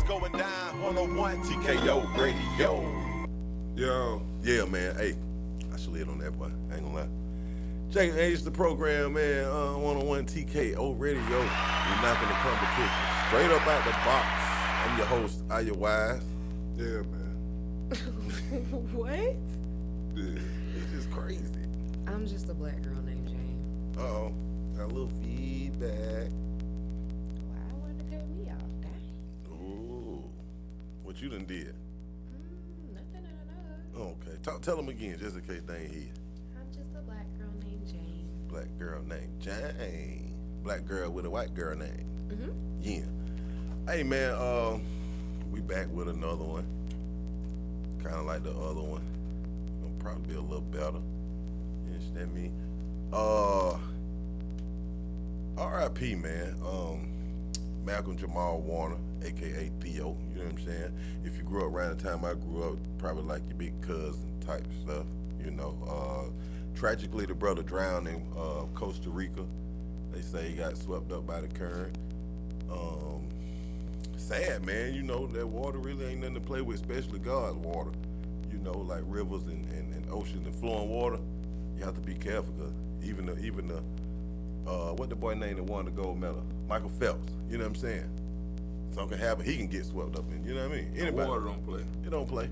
going down 101 TKO Radio. Yo. Yeah, man. Hey, I slid on that boy. I ain't gonna lie. Check Age the program, man. 101 TKO Radio. We're knocking the competition straight up out the box. I'm your host, Iyah Wise. Yeah, man. What? Yeah. It's just crazy. I'm just a black girl named Jane. Uh-oh. Got a little feedback. Why wanted to cut me off? Dang. Ooh. What you done did? Nothing I know. Okay. Tell them again, just in case they ain't here. I'm just a black girl named Jane. Black girl named Jane. Black girl with a white girl name. Mm-hmm. Yeah. Hey, man, we back with another one. Kind of like the other one. Gonna probably be a little better. You understand me? R.I.P., man. Malcolm Jamal Warner, a.k.a. Theo, you know what I'm saying? If you grew up around the time I grew up, probably like your big cousin type stuff, you know. Tragically, the brother drowned in Costa Rica. They say he got swept up by the current. Sad, man. You know, that water really ain't nothing to play with, especially God's water. You know, like rivers and oceans and flowing water. You have to be careful, because even the what the boy named that won the gold medal? Michael Phelps. You know what I'm saying? Something can happen. He can get swept up in. You know what I mean? The water don't play. It don't play.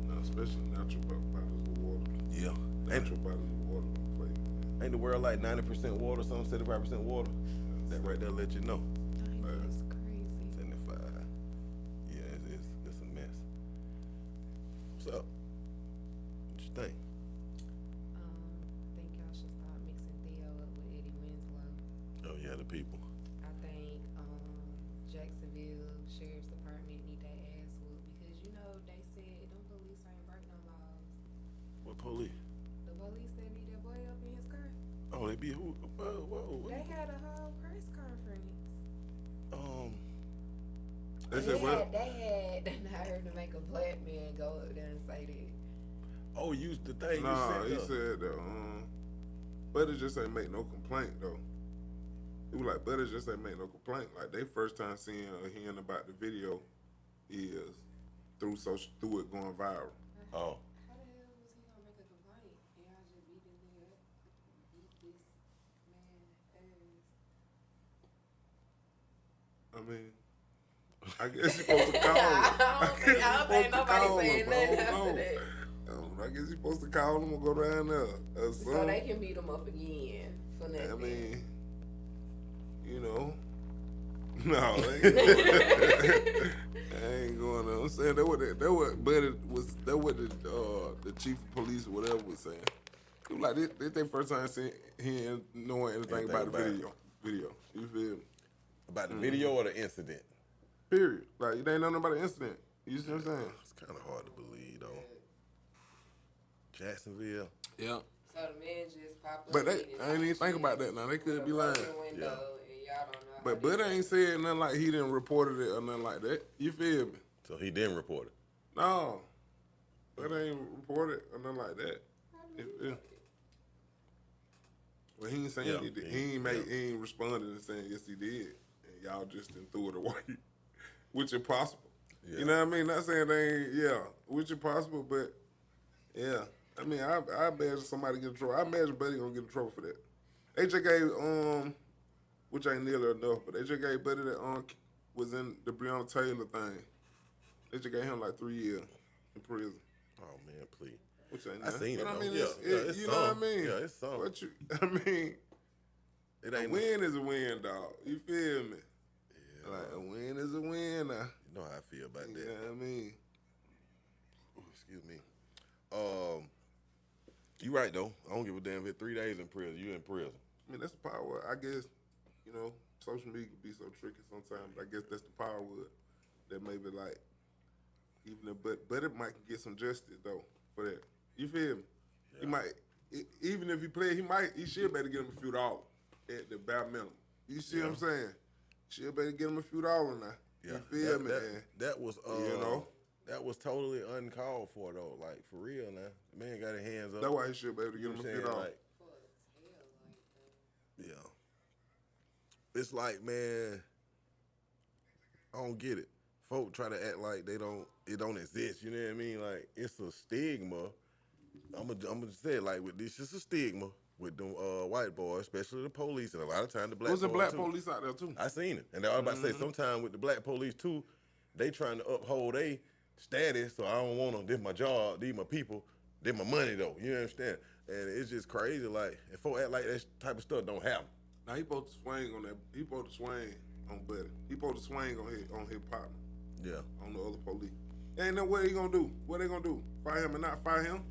No, especially natural bodies of water. Yeah. Natural bodies of water don't play. Ain't the world like 90% water, some 75% water? That right there let you know. It's crazy. 75. Yeah, it's a mess. What's up? What you think? I think y'all should stop mixing Theo up with Eddie Winslow. Oh yeah, the people. I think Jacksonville Sheriff's Department need their ass whooped because you know they said them police ain't break no laws. What police? The police that beat that boy up in his car. Oh, they be who? Whoa. They had a whole press conference. They said what? They had I heard to make a black man go up there and say that. Oh, use the thing Nah, you he said. said that. But it just ain't make no complaint though. He was like, but it just ain't make no complaint. Like they first time seeing or hearing about the video is through it going viral. Oh. How the hell was he gonna make a complaint? And y'all just beat his nigga up? Beat this man ass. I mean, I guess you're supposed to call him. I don't think nobody saying nothing after that. I guess you're supposed to call him or go down there. So they can beat him up again for nothing. I mean, you know, no, I ain't going on. I'm saying that what the chief of police or whatever was saying. It was like this their first time hearing, knowing anything about the video. You feel me? About the video or the incident? Period. Like, it ain't nothing about the incident. You see what I'm saying? It's kind of hard to believe, though. Jacksonville. Yeah. So the man just popped up. But I ain't even think about that now. They could be lying. Yeah. But Bud ain't said nothing like he didn't report it or nothing like that. You feel me? So he didn't report it. No. Bud ain't reported or nothing like that. Yeah. Well, he ain't saying he did. He ain't responded and saying yes he did. And y'all just done threw it away. Which is possible. Yeah. You know what I mean? Not saying they ain't, which is possible, but yeah. I mean, I imagine somebody get in trouble. I imagine Buddy gonna get in trouble for that. They just gave, which ain't nearly enough, but they just gave Buddy that was in the Breonna Taylor thing. They just gave him like 3 years in prison. Oh man, please. Which ain't I seen it. I Though. mean, it's you know what I mean? Yeah, it's something. I mean, It ain't a win is a win, dog. You feel me? Yeah. Like a win is a win now. You know how I feel about that. You know what I mean? Ooh, excuse me. You right though. I don't give a damn if it's 3 days in prison. You in prison. I mean, that's the power. I guess, you know, social media can be so tricky sometimes, but I guess that's the power with it. That maybe like, even if, but it might get some justice though for that. You feel me? Yeah. He might, even if he play, he should better get him a few dollars at the bare minimum. You see what I'm saying? Should better get him a few dollars now. Yeah. You feel me? That was, you know? That was totally uncalled for though. Like for real now. The man got his hands up. That's why he should be able to get him a few dollars. Like, yeah. It's like, man, I don't get it. folk try to act like it don't exist. You know what I mean? Like it's a stigma. I'm gonna say it like with this, it's a stigma with them white boys, especially the police, and a lot of times the black. Was the boys black too. police out there too? I seen it, and I was about to say sometimes with the black police too, they trying to uphold their status. So I don't want them. This my job. These my people. This my money though. You understand? And it's just crazy. Like if folk act like that type of stuff don't happen. Now he supposed to swing on that. He supposed to swing on Buddy. He supposed to swing on his partner. Yeah. On the other police. Ain't no what he gonna do. What they gonna do? Fire him and not fire him?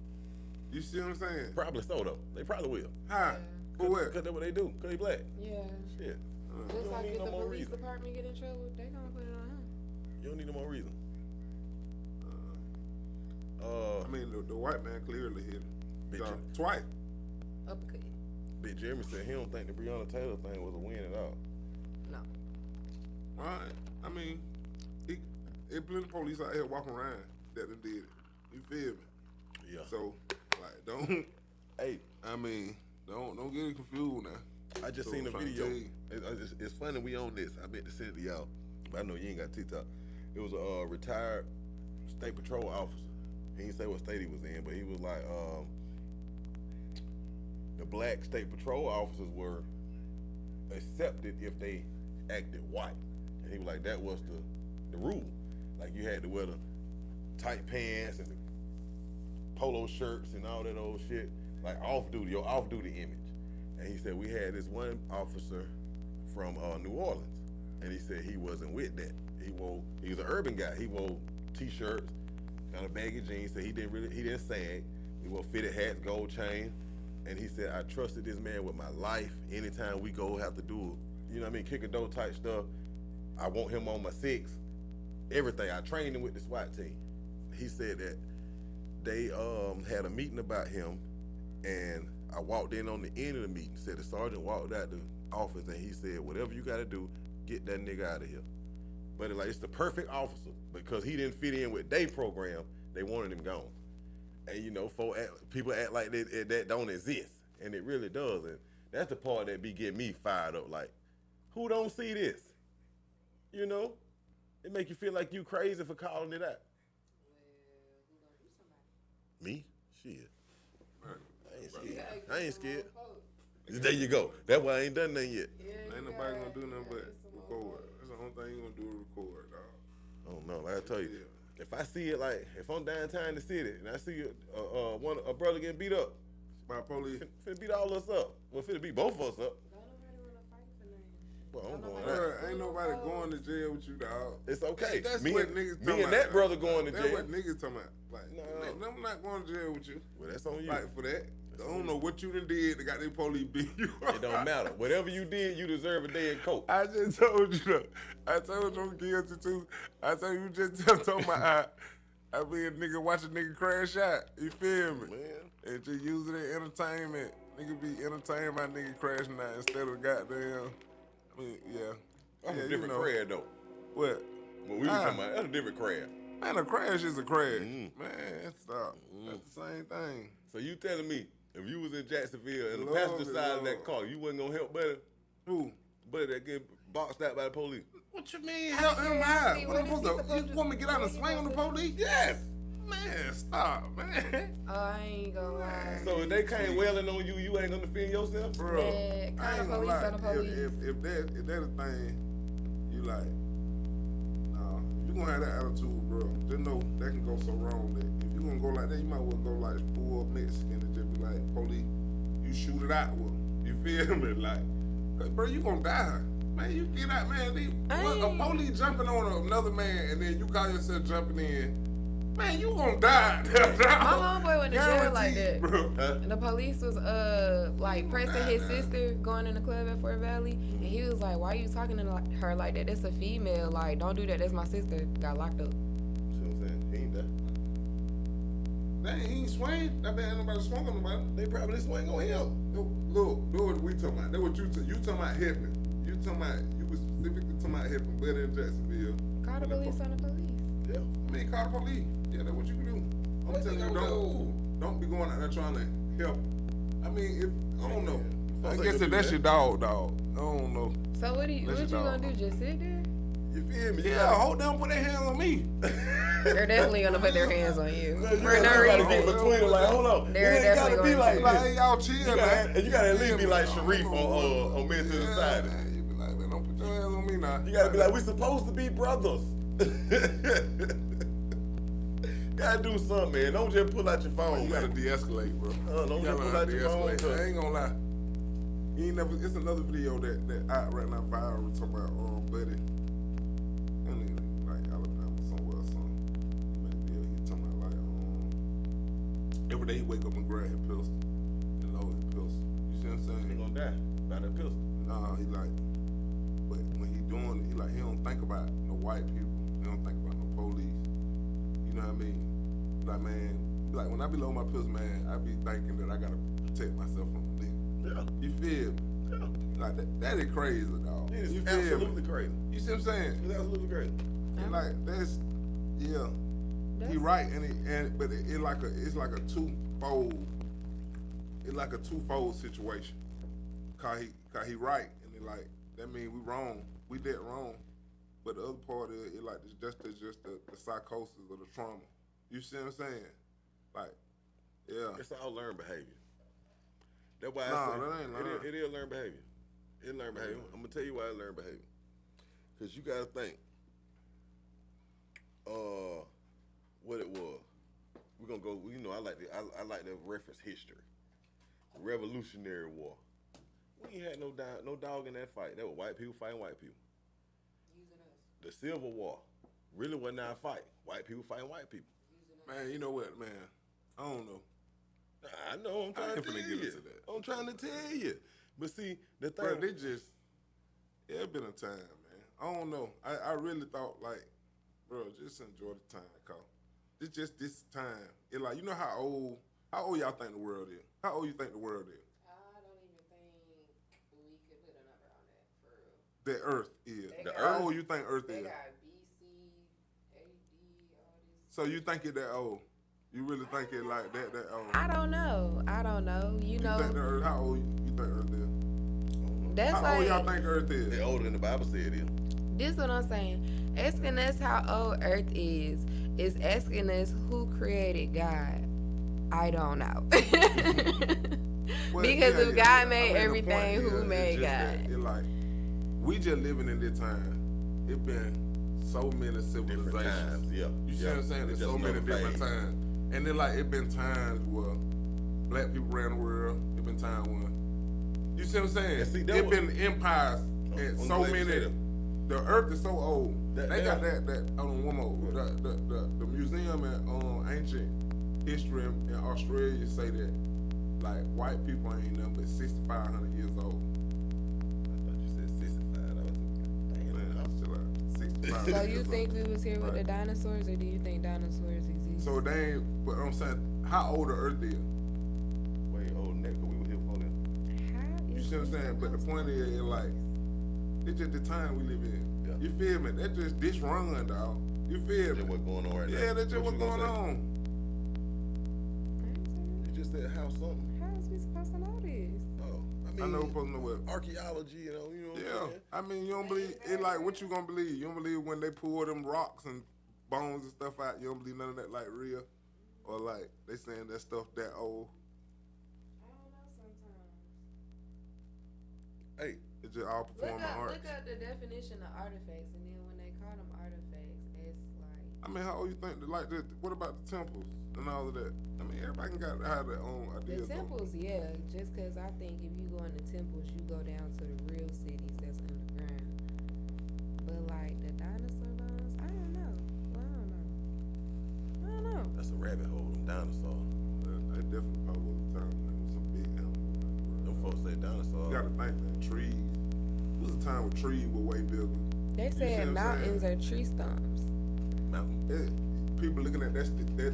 You see what I'm saying? Probably so though. They probably will. How? For what? Because that's what they do. Because they black. Yeah. Shit. Just don't like need if no the more police reason. department get in trouble, they gonna put it on him. You don't need no more reason. I mean, the white man clearly hit him. Bitch. Twice. Uppercut. Big Jeremy said he don't think the Breonna Taylor thing was a win at all. No. Right. I mean, it plenty of police out here walking around that done did it. You feel me? Yeah. So, like, don't. Hey, I mean, don't get it confused now. I just So seen a I'm trying to video. tell you. It's funny we on this. I meant to send it to y'all, but I know you ain't got TikTok. It was a retired state patrol officer. He didn't say what state he was in, but he was like, the black state patrol officers were accepted if they acted white. And he was like, that was the rule. Like you had to wear the tight pants and the polo shirts and all that old shit, like your off-duty image. And he said we had this one officer from New Orleans, and he said he wasn't with that. He was an urban guy. He wore t-shirts, kind of baggy jeans. So he didn't sag. He wore fitted hats, gold chain, and he said I trusted this man with my life. Anytime we go have to do, you know what I mean, kick a door type stuff, I want him on my six. Everything. I trained him with the SWAT team. He said that they had a meeting about him, and I walked in on the end of the meeting. Said the sergeant walked out the office and he said, whatever you got to do, get that nigga out of here. But it's the perfect officer because he didn't fit in with their program. They wanted him gone. And you know, people act like that don't exist, and it really does. And that's the part that be getting me fired up. Like, who don't see this? You know, it make you feel like you crazy for calling it out. Well, who gonna do somebody? Me? Shit. I ain't scared. Yeah, I ain't scared. folks. There you go. That's why I ain't done nothing yet. Yeah, Ain't you nobody gotta- gonna do nothing you but gotta get some more record. folks. That's the only thing you gonna do is record, dog. I don't know. Like I tell you, if I see it, like if I'm downtown in the city and I see a brother getting beat up, By police. finna beat all us up. Well, finna beat both of us up. Don't nobody wanna fight for nothing. Well, I'm Don't going nobody- out. Bruh, ain't nobody going to jail with you, dog. It's okay. That's me what and, niggas me talking and about. that brother going to That's jail. what niggas talking about. Like, No. I'm not going to jail with you. Well, that's on you. Like, for that. I on don't know what you done did that got them police beat you. It don't matter. Whatever you did, you deserve a day in court. I just told you that. I told you I'm guilty too. I told you just told my I be a nigga watch a nigga crash out. You feel me? Man. And just use it in entertainment. Nigga be entertained by nigga crashing out instead of goddamn. I mean, yeah. That's yeah, a different crowd, though. What? What we were talking about, that's a different crowd. Man, a crash is a crash. Man, stop. That's the same thing. So you telling me, if you was in Jacksonville and the Lord, passenger side of that Lord. car, you wasn't gonna help Buddy? Who? Buddy that get boxed out by the police? What you mean? Help him out. See, What I'm what is he supposed to? supposed You to- want me to get out and what he swing on the supposed to- police? Yes. Man, stop, man. Oh, I ain't gonna lie. So if they came wailing on you, you ain't gonna defend yourself? Bro, Man, I ain't call the gonna police lie. on the police. If that a thing, you like, nah, you gonna have that attitude, bro. Just know that can go so wrong that if you gonna go like that, you might well go like full Mexican and just be like, police, you shoot it out with 'em. You feel me? Like, 'cause, bro, you gonna die. Man, you get out, man. A police jumping on another man and then you call yourself jumping in. Man, you gonna die. My homeboy went to jail like Guaranteed, that. bro. And the police was like pressing his sister going in the club at Fort Valley, and he was like, "Why are you talking to her like that? That's a female. Like, don't do that. That's my sister. Got locked up." See what I'm saying? He ain't that. Dang, he ain't swing. That man ain't nobody swung on nobody. They probably swing on him. Look, what we talking about. That what you talking about helping. You talking about, you was specifically talking about helping Buddy in Jacksonville. Call the police on the police. Yeah. I mean, call the police. Yeah, that's what you can do. I'm What telling they you, gonna don't be going out there trying to help. I mean, if, I don't know. I Folks ain't guess gonna if do that's that. your dog. I don't know. So what you Let your gonna dog. do? Just sit there? You feel me? Yeah, hold them, put their hands on me. They're definitely gonna put their hands on you You for gotta no get reason. between them, like, hold on. They're It ain't gotta definitely be going like to. Like, this. hey, y'all chill, You man. gotta at least be like man. Sharif on Men to the Side. Man, you be like, man, don't put your hands on me now. You gotta be like, we supposed to be brothers. Gotta do something, man. Don't just pull out your phone. You gotta man. de-escalate, bro. Don't You just gotta pull learn out to your phone. de-escalate. I ain't gonna lie. You ain't never. It's another video that out right now viral talking about Buddy. I mean, like Alabama somewhere or something. Maybe he talking about like every day he wake up and grab his pistol and load his pistol. You see what I'm saying? He gonna die by that pistol. Nah, he like, but when he doing it, he don't think about no white people. He don't think about no police. You know what I mean? Like, man, like when I be loading my pistol, man, I be thinking that I gotta protect myself from a nigga. Yeah. You feel me? Yeah. Like that is crazy, dog. It is You feel absolutely me? crazy. You see what I'm saying? It's absolutely crazy. And like that's yeah. He right, but it's like a twofold. It's like a twofold situation. Cause he right, and it like that mean we wrong. We dead wrong. But the other part is it like just the psychosis or the trauma. You see what I'm saying? Like, yeah. It's all learned behavior. That's why Nah, I say that ain't learned. it is learned behavior. It learned behavior. I'm gonna tell you why it learned behavior. Cause you gotta think. What it was. We're gonna go. You know, I like to reference history. The Revolutionary War. We ain't had no dog in that fight. That was white people fighting white people. The Civil War really wasn't our fight. White people fighting white people. Man, you know what, man? I don't know. I know. I'm trying to ain't finna tell get you. into that. I'm trying to tell you. But see, the thing. Bro, it's been a time, man. I don't know. I really thought, like, bro, just enjoy the time, cause it's just this time. It like, you know how old y'all think the world is? How old you think the world is? I don't even think we could put a number on that for real. The Earth is. The How Earth? old you think Earth They is? got BC, AD, all this. So you think it that old? You really think it like that old? I don't know. You You know, think the Earth? How old you think Earth is? that's How old y'all like think Earth is? They're older than the Bible said it is. this. What I'm saying, asking us how old Earth is asking us who created God. I don't know. Well, Because if God I made mean, the everything, point who is, made it's just God? that It like we just living in this time. It been so many Different civilizations. times, yeah. You see yeah. what I'm saying? It's There's so just many another different phase. times. And then like it been times where black people ran the world. It been times when you see what I'm saying? And see, that it was- been empires and I'm so glad you many. said that. The earth is so old. That- they got that- that one more. The museum and ancient history in Australia say that like white people ain't nothing but 6,500 years old. I thought you said 65. I was like, Man, damn. I'm still like 65. So years you old. think we was here with the Right. dinosaurs, or do you think dinosaurs exist? So they ain't, but I'm saying, how old the earth is? Way older than that, 'cause we were here before them. How You is see what I'm this saying? But the supposed point to is, like, it's just the time we live in. Yeah. You feel me? That's just this run, dog. You feel That's me? what's going on right now. Yeah, that's just What what's you gonna going say? on. You just said how something. How is we supposed to know this? Oh, I I mean, know we're supposed to know what. archaeology, you know what I'm Yeah, saying? I mean, you don't believe it. Like, what you gonna believe? You don't believe when they pull them rocks and bones and stuff out? You don't believe none of that, like real, or like they saying that stuff that old. I don't know sometimes. Hey, It's just all performing arts. Look up the definition of artifacts, and then when they call them artifacts, it's like I mean, how old you think? Like, what about the temples and all of that? I mean, everybody can have their own the ideas. on it. temples, yeah. Just because I think if you go in the temples, you go down to the real cities that's underground. But like the dinosaur bones, I don't know. Well, I don't know. that's a rabbit hole, them dinosaurs. They definitely probably was a time when there was some big animals. Them folks say dinosaurs. You gotta think, man, trees. There was a time when trees were way bigger. They see said what I'm mountains are tree stumps. Mountain. People looking at that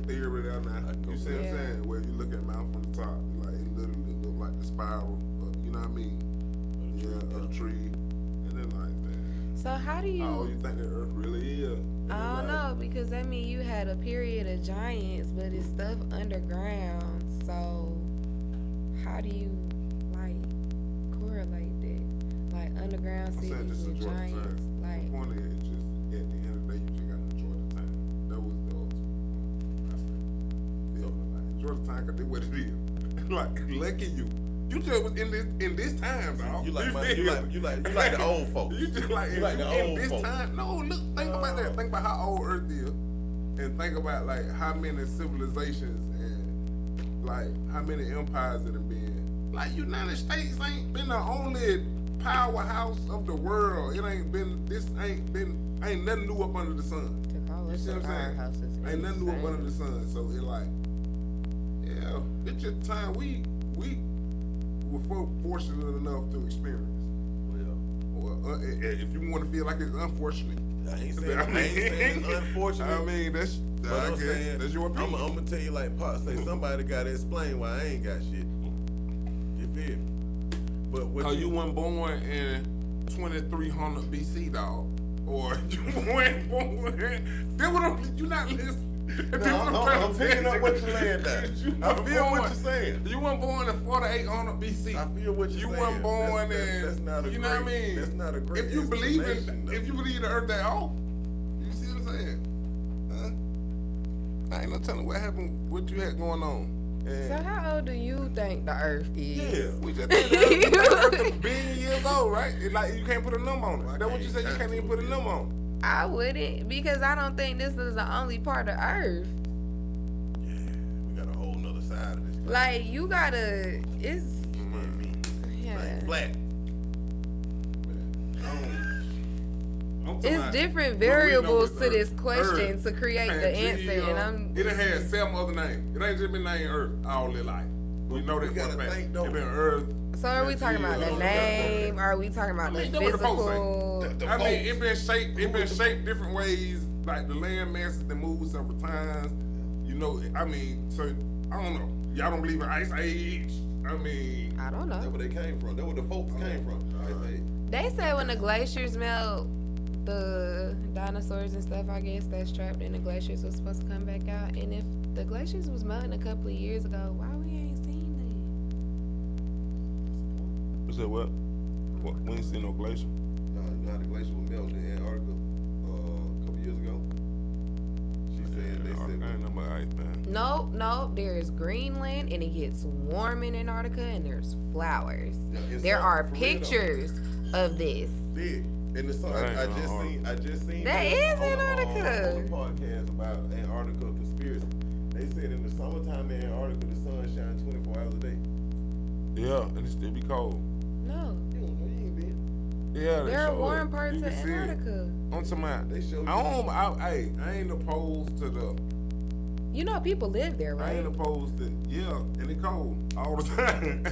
theory there now. I go You see with what I'm that. saying? Where you look at Mount from the top, you like it literally look like the spiral. You know what I mean? Yeah, of the tree. And then like, man, So how do you? how old you think the Earth really is? And I then, don't like, know, because that mean you had a period of giants, but it's stuff underground. So how do you like correlate that? Like underground I'm saying cities just with enjoy the giants. time. Like The point is, just enjoy the time because that's what it is. Like, lucky you. You just was in this time, dog. You like the old folks. You just like You like the in old this folks. time. No, look, think about that. Think about how old Earth is, and think about like how many civilizations and like how many empires it have been. Like United States ain't been the only powerhouse of the world. It ain't been. Ain't nothing new up under the sun. To call You us see a what I'm saying? powerhouse is Ain't nothing new up insane. under the sun. So it like, yeah, it's just time we were fortunate enough to experience. Well, if you want to feel like it's unfortunate, I ain't saying it's unfortunate. I mean, that's your opinion. I'm gonna tell you like Pop say, somebody gotta explain why I ain't got shit. You feel me? But what Cause you weren't born in 2300 BC, dog, or you weren't born. Then what? You not listening. I'm picking up what you're laying down. I feel what you're saying. You weren't born in 4800 BC. I feel what you're saying. You weren't born in. That's not a you great, know what I mean? That's not a great. If you believe explanation, if you believe the earth that off, you see what I'm saying? Huh? I ain't no telling what happened, what you had going on. And So how old do you think the Earth is? Yeah. we just think the earth a billion years old, right? It's like you can't put a number on it. That's what you said. You can't even put a number on it. I wouldn't, because I don't think this is the only part of Earth. Yeah, we got a whole nother side of this. Like, you gotta, it's, yeah. Like flat. I'm talking It's about different what we know variables is to this Earth. question Earth. to create the answer, and I'm. It done had 7 other names. It ain't just been named Earth all their life. We know that We for a gotta fact. think, It though. been Earth. So are we talking about the name? Are we talking about I mean, the that what the folks say. physical? The I mean, folks. it been shaped. It been shaped different ways. Like the land masses that moved several times. You know, I mean, so I don't know. Y'all don't believe in Ice Age? I mean, I don't That's know. where they came from. That's where the folks came from. They said when the glaciers melt, the dinosaurs and stuff, I guess, that's trapped in the glaciers was supposed to come back out. And if the glaciers was melting a couple of years ago, why we ain't seen you said what? We ain't seen no glacier. You know how the glacier was melting in Antarctica a couple years ago? She said they I said ain't know about ice, man. that? No, there's Greenland and it gets warm in Antarctica and there's flowers. Yeah, it's There something are for real, though. pictures of this. Big. In the sun, I just seen That this is on Antarctica. on the podcast about Antarctica conspiracy. They said in the summertime in Antarctica, the sun shines 24 hours a day. Yeah, and it still be cold. No, You don't know, you ain't been. Yeah, they there are show warm it. parts You of can see it. Antarctica. I'm talking about. They show you. I ain't opposed to the. You know people live there, I right? ain't opposed to. Yeah, and it cold all the time.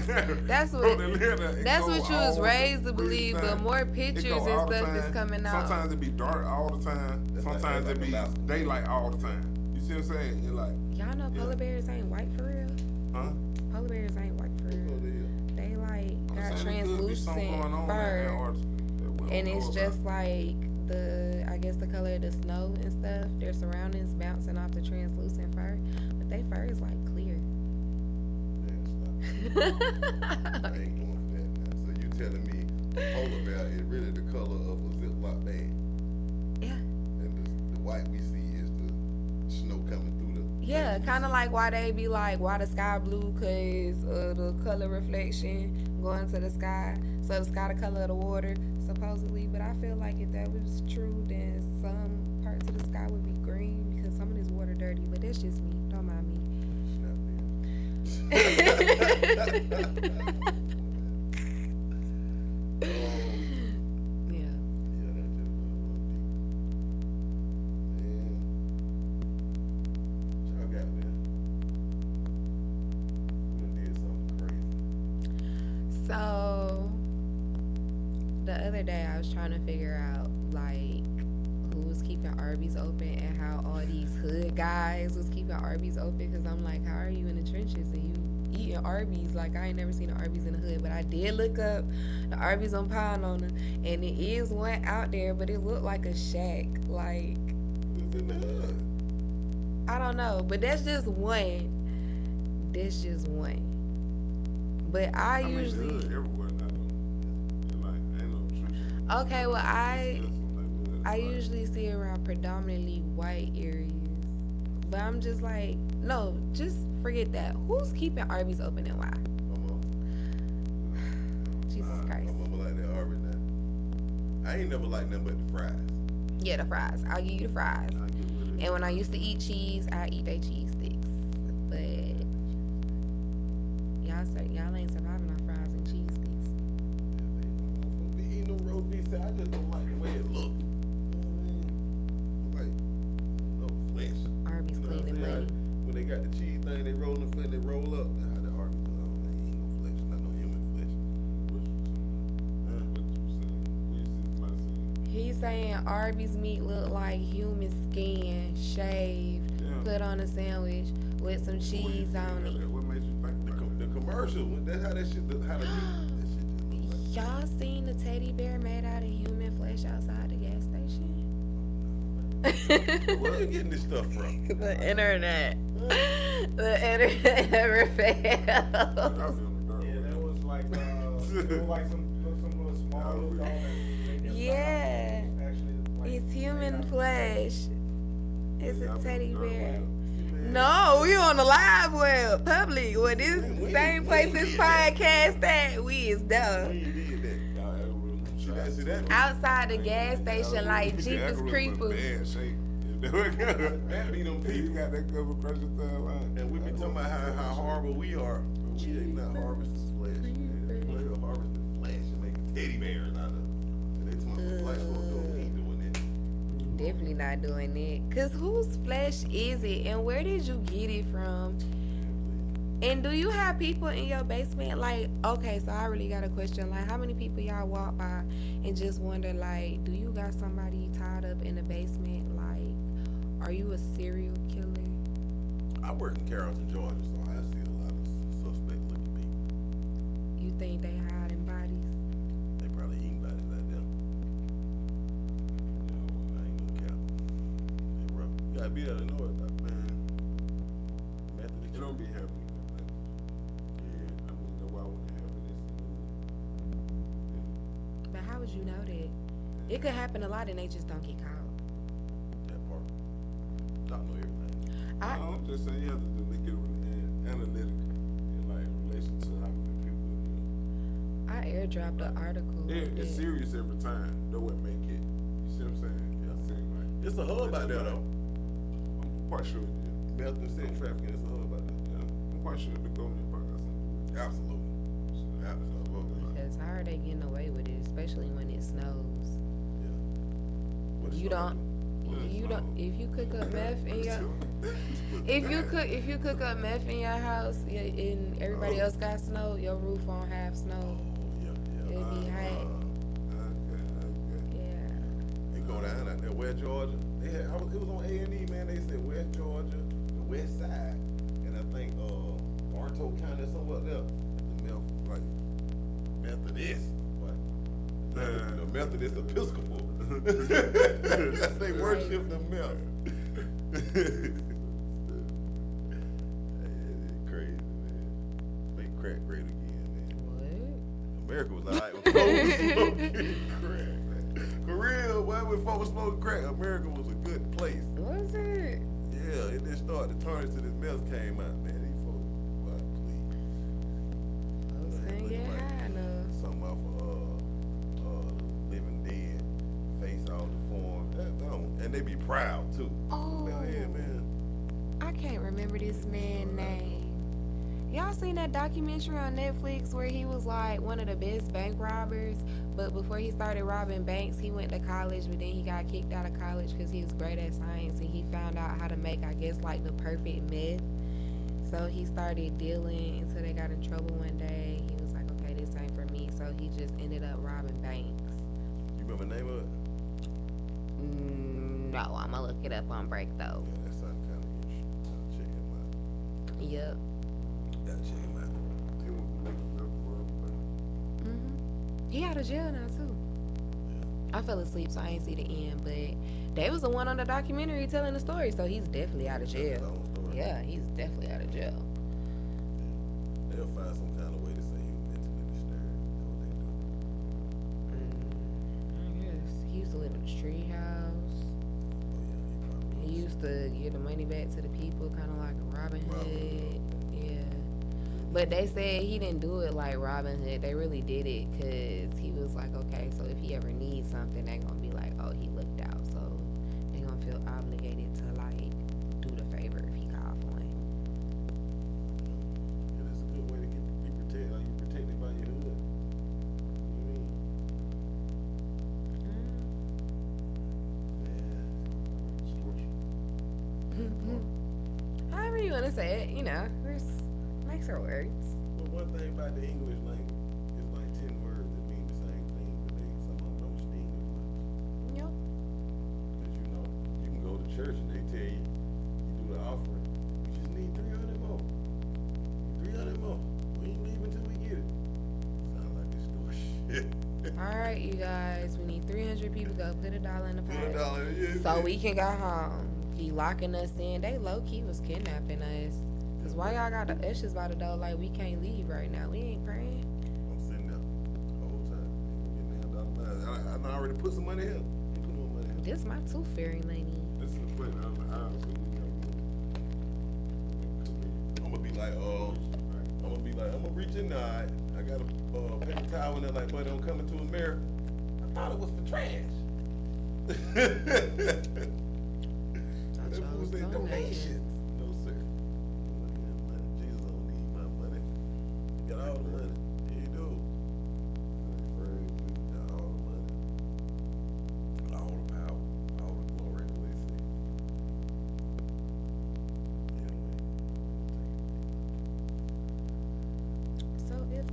That's Bro, what- they live there, it That's cold what you all was the raised to freaking believe, but time. more It pictures cold and all the stuff is time. coming out. Sometimes it be dark all the time. That's like- Sometimes that's it like be Alaska. daylight all the time. You see what I'm saying? You're like, Y'all know Yeah. polar bears ain't white for real? huh? Polar bears ain't white for real. They like I'm got saying there could be something translucent going on in fur, Antarctica that we don't and know it's about. just like I guess the color of the snow and stuff. Their surroundings bouncing off the translucent fur, but they fur is like clear. I ain't going for that now. So you telling me polar bear is really the color of a Ziploc bag, Yeah, and the white we see is the snow coming through the. yeah, kind of like why they be like why the sky blue, cause the color reflection going to the sky, so the sky the color of the water supposedly. But I feel like if that was true, then some parts of the sky would be green because some of this water dirty. But that's just me. Don't mind me. Yeah, Yeah. that just Man, what y'all got, man? We done did something crazy. So the other day I was trying to figure out like who was keeping Arby's open and how all these hood guys was keeping Arby's open, because I'm like, how are you in the trenches and you eating Arby's? Like, I ain't never seen an Arby's in the hood, but I did look up the Arby's on Pioneer, and it is one out there, but it looked like a shack. Like, Who's in the hood? I don't know, but that's just one. That's just one. But I mean, usually hood everywhere now, though. You're like, ain't no trenches. okay. Well, I Just some neighborhood, I like, usually see around predominantly white areas, But I'm just like, no, just forget that. Who's keeping Arby's open and why? Jesus Christ. My mama like that Arby's now. I ain't never liked nothing but the fries. Yeah, the fries. I'll give you the fries. And when I used to eat cheese, I eat their cheese sticks. But y'all ain't surviving on fries and cheese sticks. Be eating them roast beef. I just don't like the way it look. Like no flesh. Arby's You know clean and what I'm money. saying? When they got the cheese thing, they roll the foot, they roll up. How the Arby's look, they ain't no flesh, not no human flesh. He's saying Arby's meat look like human skin, shaved, put on a sandwich with some cheese on it. What made you think about The commercial, that's how that shit, how the meat, that shit just look like. Y'all seen the teddy bear made out of human flesh outside the gas station? Where you getting this stuff from? The internet. The internet never fails. that? I feel the dark. Yeah, that was like, it was like some little small little dog that they just Yeah. found out actually, like, It's human made out of- flesh. It's Yeah, a I feel teddy the dark bear. web. No, we on the live web, public. Well, this We same place ain't this did that. podcast at, we is We there. ain't did that. See that? Outside the gas station like Jeepers Algorithm in Creepers. bad shape. That be them You people. got that cover crush your tongue line. And we be talking about how horrible we are. But we ain't not harvesting flesh. Man. We're harvesting flesh and making teddy bears out of it. And they talking about black folks doing, we ain't doing that. Definitely not doing it. Cause whose flesh is it, and where did you get it from? And do you have people in your basement? Like, okay, so I really got a question. Like, how many people y'all walk by and just wonder, like, do you got somebody tied up in the basement? Like, are you a serial killer? I work in Carrollton, Georgia, so I see a lot of suspect looking people. You think they hiding bodies? They probably eating bodies like them. I ain't gonna count. They rough. You gotta be able to know it, man. Method It don't be happening. Yeah. I mean, no, why would it happen? But how would you know that? It could happen a lot and they just don't get caught. That part. Doc know everything. I'm just saying you have to do look at it analytic in like relation to how many people. I airdropped an article. It's that- serious every time. Though it make it. You see what I'm saying? Yeah. It seem like It's a hub out there, though. I'm quite sure. Yeah. Melton City trafficking, it's a hub out there. Yeah. I'm quite sure the government probably got something to do with it. Absolutely. Absolutely. Because how are they getting away with it, especially when it snows? Yeah. What You snow don't. do? You don't. If you cook up meth in your, if you cook up meth in your house, and everybody else got snow, your roof won't have snow. Oh, yeah. It'll be hot. Okay. Yeah. They go down out there, West Georgia. They had, it was on A&E, man. They said West Georgia, the West Side, and I think Bartow County or somewhere up there. The Methodist, what? The Methodist Episcopal. They worship the meth. It's crazy, man. Make crack great again, man. What? America was alright when folks was smoking crack. For real, when folks was smoking crack, America was a good place. Was it? Yeah, it didn't start to turn into this mess came out, man. These folks, wow, please. Folks They can't look get like high enough. Something off of Living Dead, face all deformed. And they be proud too. Oh. Hell yeah, man. I can't remember this man's name. Y'all seen that documentary on Netflix where he was like one of the best bank robbers, but before he started robbing banks, he went to college, but then he got kicked out of college because he was great at science and he found out how to make, I guess, like the perfect meth. So he started dealing until they got in trouble one day. He was like, okay, this ain't for me. So he just ended up robbing banks. You remember the name of it? No, I'm gonna look it up on break though. Yeah, that sounds kind of interesting. I'll check him out. Yep. Gotta check him out. He out of jail now too. I fell asleep, so I ain't see the end. But they was the one on the documentary telling the story, so he's definitely out of jail. Yeah, he's definitely out of jail. They'll find some kind of way to say he was mentally disturbed. That's what they do. I guess he used to live in a tree house. Oh yeah, he probably He was. used to give the money back to the people, kind of like a Robin Robin Hood. Yeah. But they said he didn't do it like Robin Hood. They really did it because he was like, okay, so if he ever needs something, they're going to be like, oh, he looked out. So they're going to feel obligated to, like, do the favor if he called for it. Yeah, that's a good way to be protected. Like you protected by your hood. You know what I mean? However you want to say it, you know, there's nicer words. Well, one thing about the English language is like 10 words that mean the same thing, but some of them don't sting as much. Yep. Because you can go to church and they tell you, you do the offering, we just need 300 more. 300 more. We ain't leaving until we get it. Sound like extortion. All right, you guys, we need 300 people. Go put $1 in the pot. Put $1, yeah. So we can go home. He locking us in. They low-key was kidnapping us. Cause why y'all got the ushers by the door like we can't leave right now? We ain't praying. I'm sitting there the whole time. Getting $1. I already put some money in. You put more money in. This my tooth fairy money. This is the point out of the house. I'm gonna be like, I'm gonna reach in there. I got a paper towel in there like, buddy, I'm coming to America. I thought it was for trash. That y'all fool was said donating. donations. No, sir. Money. Jesus don't need my money. You got all the money. Yeah, you do. You got all the money. All the power. All the glory. What they say. So if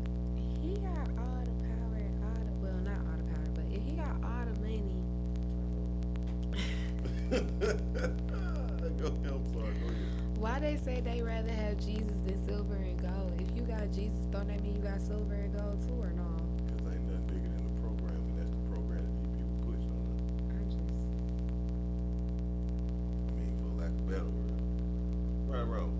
he got all the power and all the, well, not all the power, but if he got all the money, Go ahead, I'm sorry. Go ahead. why they say they rather have Jesus than silver and gold? If you got Jesus, don't that mean you got silver and gold too, or no? Because ain't nothing bigger than the program, and that's the program that these people push on us. I'm just. I mean, for lack of a better word. Right, wrong.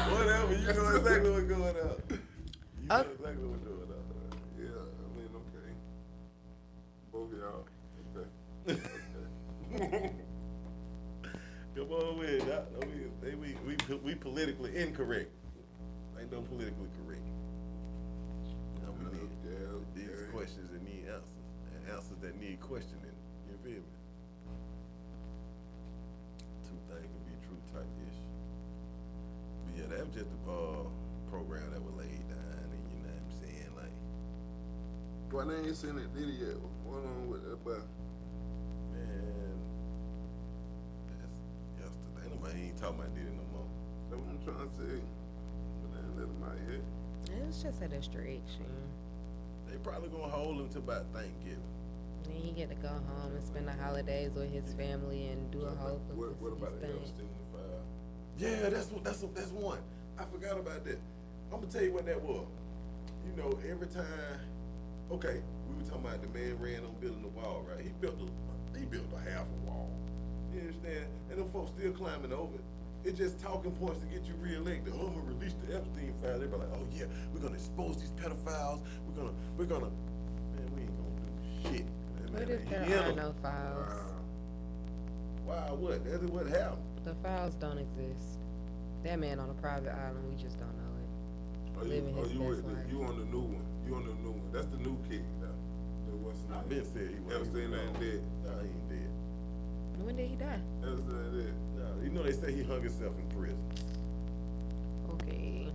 Whatever. You know exactly what's going on. You know exactly what's going on. Yeah, I mean, okay. Both of y'all. Okay. Come on with it. We politically incorrect. Ain't no politically correct. No, we need these questions that need answers, and answers that need questioning. You feel me? Two things can be true type ish. But yeah, that was just a program that was laid down, and you know what I'm saying, like, Why they ain't seen that video yet? What's going on with that boy? man, that's yesterday. Nobody ain't talking about Diddy no more. That's what I'm trying to say. But they ain't let him out yet. It was just a distraction. They probably gonna hold him till about Thanksgiving. Then he get to go home and spend the holidays with his family and do a whole What about the thing. Epstein file? Yeah, that's one. I forgot about that. I'm gonna tell you what that was. You know, every time, okay, we were talking about the man ran on building the wall, right? He built a half a wall. You understand? And them folks still climbing over it. It's just talking points to get you reelected. I'm gonna release the Epstein file. Everybody like, oh yeah, we're gonna expose these pedophiles. We're gonna. Man, we ain't gonna do shit. What if there are no files? Why? What? That's what happened. The files don't exist. That man on a private island, we just don't know it. Living his best life. You on the new one. You on the new one. That's the new kid, though. What's his I've name? been said he was. Epstein ain't dead. Nah, he ain't dead. When did he die? Epstein ain't dead. Nah, you know they say he hung himself in prison. Okay.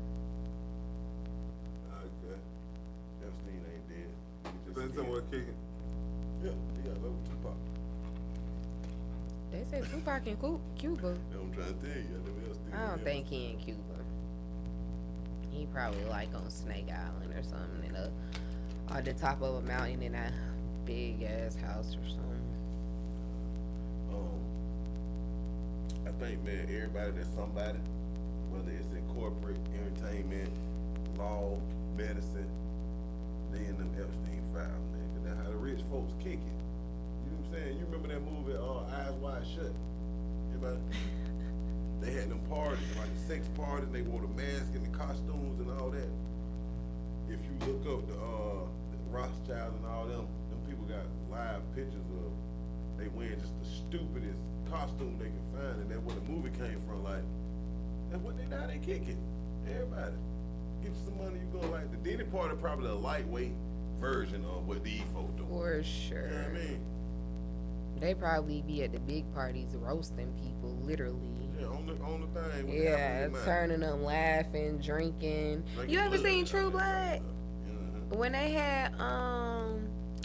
Okay. Epstein ain't dead. He just Been scared. somewhere kicking. Yeah, he got over Tupac. They said Tupac in Cuba. That's what I'm trying to tell you. I don't think he in Cuba. He probably like on Snake Island or something, on the top of a mountain in a big ass house or something. I think, man, everybody that's somebody, whether it's in corporate, entertainment, law, medicine, they in them Epstein files, man. 'Cause that's how the rich folks kick it. You know what I'm saying? You remember that movie, Eyes Wide Shut? Anybody? They had them parties, like sex parties, they wore the mask and the costumes and all that. If you look up the Rothschilds and all them people got live pictures of they wearing just the stupidest costume they can find, and that's where the movie came from. Like, that's what how they kick it. Everybody get you some money, you go like the Diddy party probably a lightweight version of what these folk do. For sure. You know what I mean? They probably be at the big parties roasting people, literally. Yeah, on the thing. With Yeah, the turning them laughing, drinking. Drinking You ever blood seen and True all that Blood? stuff. When they had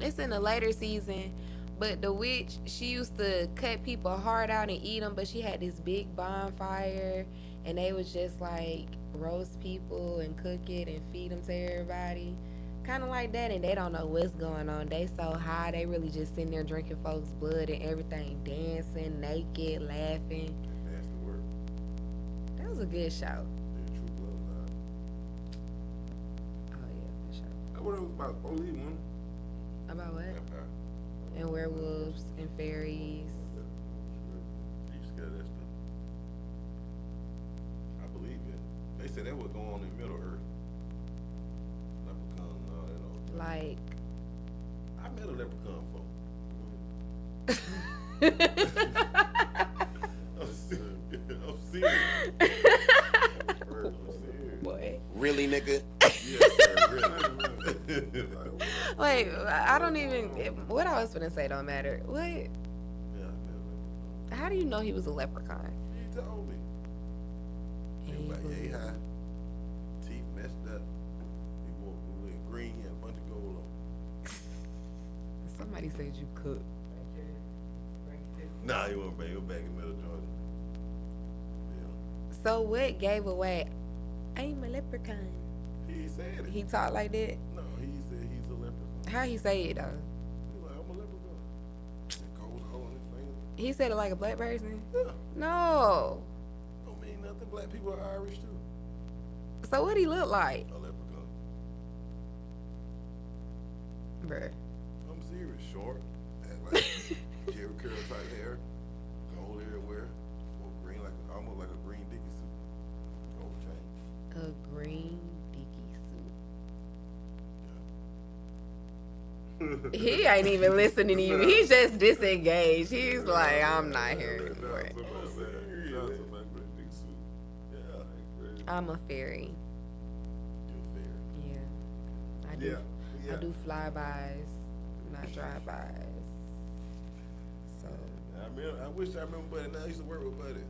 it's in the later season, but the witch, she used to cut people heart out and eat them, but she had this big bonfire, and they was just like roast people and cook it and feed them to everybody, kind of like that. And they don't know what's going on. They so high, they really just sitting there drinking folks' blood and everything, dancing, naked, laughing. That's the word. That was a good show. Yeah, True Blood. Oh yeah, for sure. That's what it was about. Police one. About what? Vampire. And werewolves and fairies. You scared of that stuff? I believe it. They said that was going on in Middle Earth. Leprechaun and all that old stuff. Like, I met a leprechaun folk. I'm serious. I'm serious. boy. Really, nigga? Yes, sir, really. Wait, I don't even. What I was gonna say don't matter. What? Yeah, I met a leprechaun. How do you know he was a leprechaun? He told me. He was like, yay high. Teeth messed up. He went green, he had a bunch of gold on. Somebody said you cook. Nah, he wasn't back. He was back in Middle Georgia. Yeah. So what gave away? I'm a leprechaun. He said it. He talked like that. No, he said he's a leprechaun. How he say it though? He like, I'm a leprechaun. And gold hole in his finger. He said it like a black person. Yeah. No. Don't mean nothing. Black people are Irish too. So what he look like, A leprechaun. bruh? I'm serious. Short. Had like Jerry curl type hair. Gold everywhere. Or green, like almost like a green Dickie suit. Gold chain. A green dicky suit. He ain't even listening to you. He's just disengaged. He's like, I'm not here anymore. I'm a fairy. You're fair. Yeah, I do. Yeah. I do flybys, not drive-bys. So I wish I remember Buddy. Now I used to work with Buddy.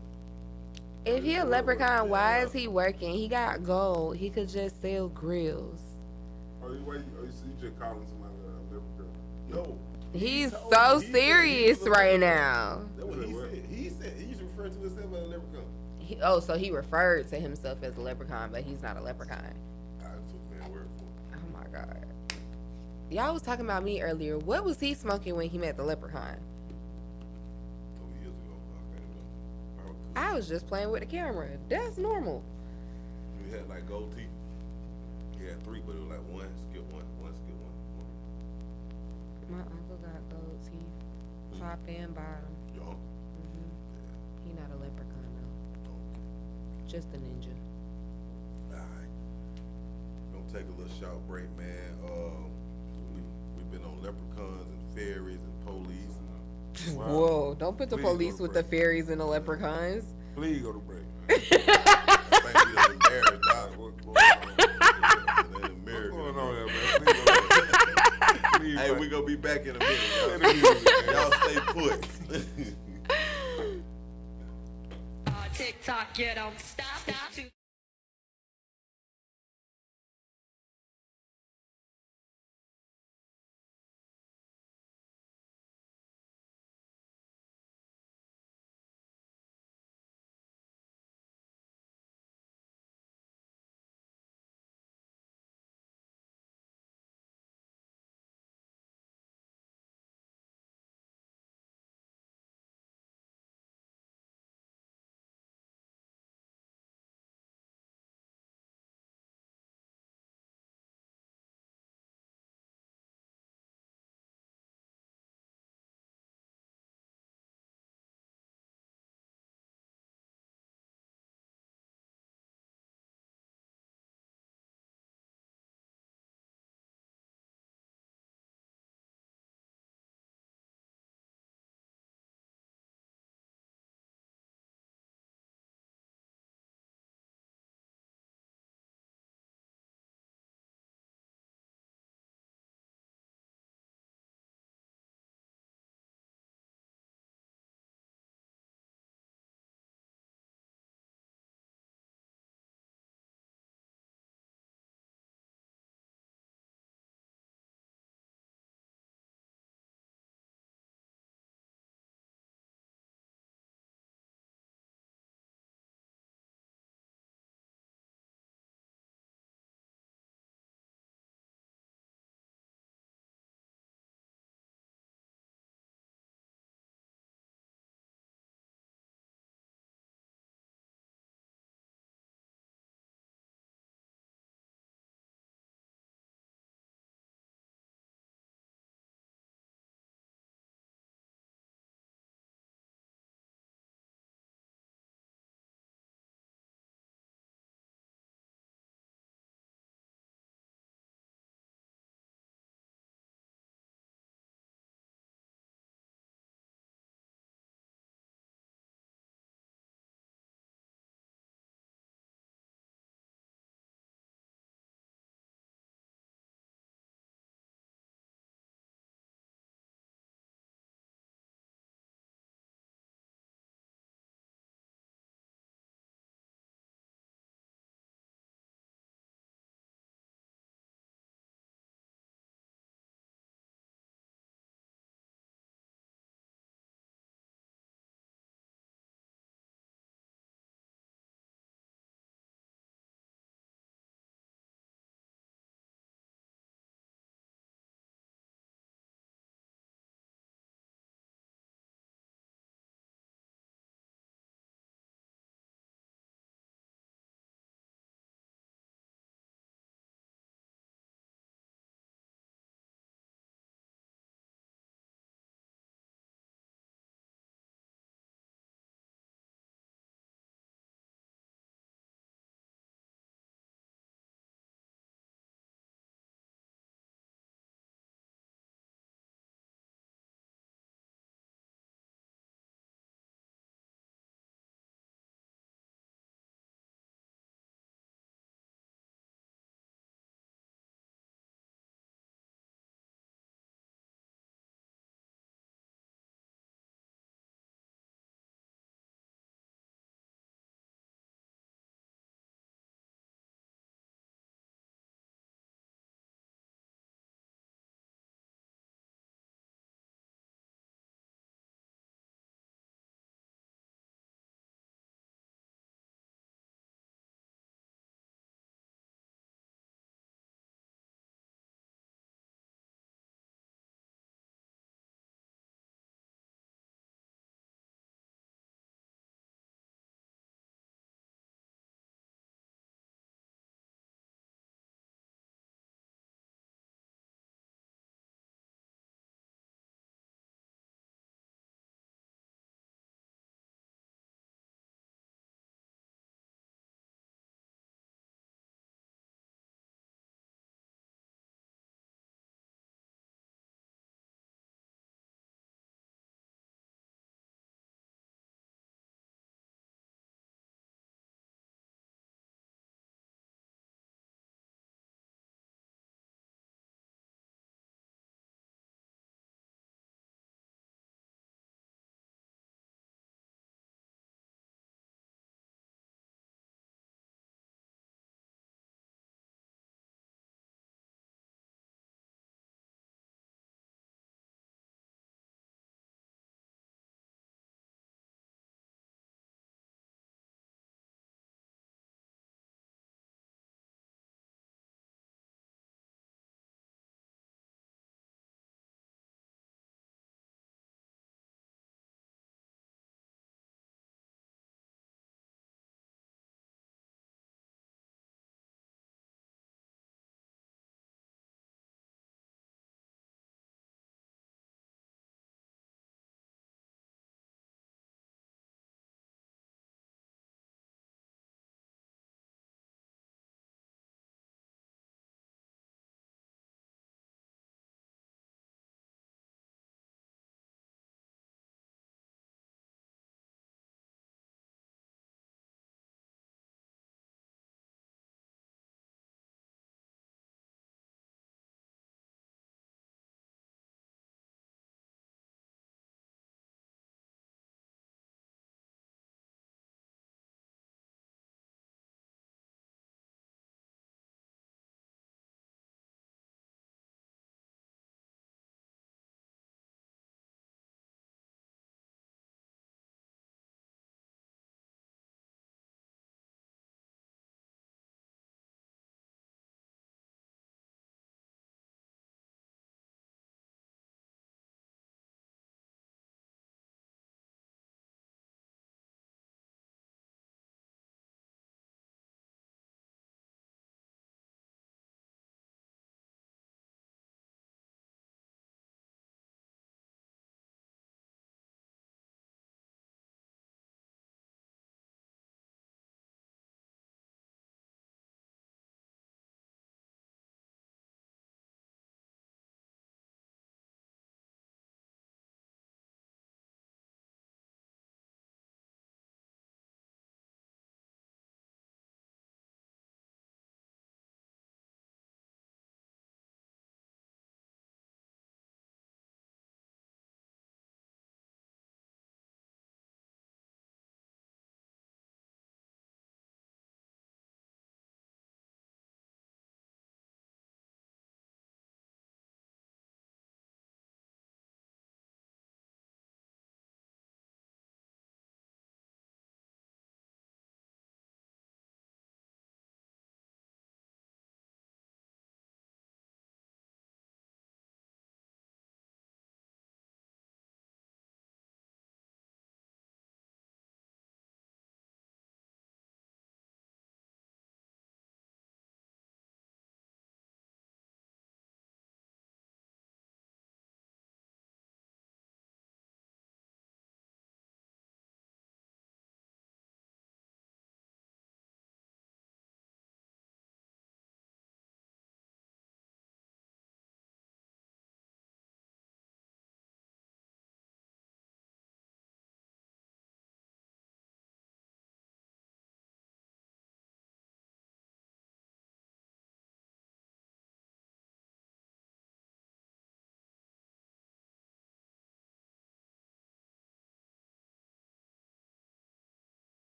if he a leprechaun, why is he working? He got gold. He could just sell grills. You just calling somebody a leprechaun? No. He's told so me- he said he serious was a right leprechaun. now. That's what he said. He said he used to refer to himself as a leprechaun. So he referred to himself as a leprechaun, but he's not a leprechaun. I took man word for it. Oh my god. Y'all was talking about me earlier. What was he smoking when he met the leprechaun? 2 years ago. I can't remember. I was just playing with the camera. That's normal. He had like gold teeth. He had 3, but it was like one, skip one, skip one. My uncle got gold teeth, top and bottom. Your uncle? He not a leprechaun though. Just a ninja. Alright. Gonna take a little short break, man. We've been on leprechauns and fairies and police. Whoa! Don't put the Please police go with break. the fairies and the leprechauns. Please go to break. I think we done embarrassed Doc. What's going on? They embarrassed What's him. going on there, man? Please go to break. Please, Hey, man. we gonna be back in a minute, Play the music, man. y'all. Y'all stay put. TikTok, you don't stop.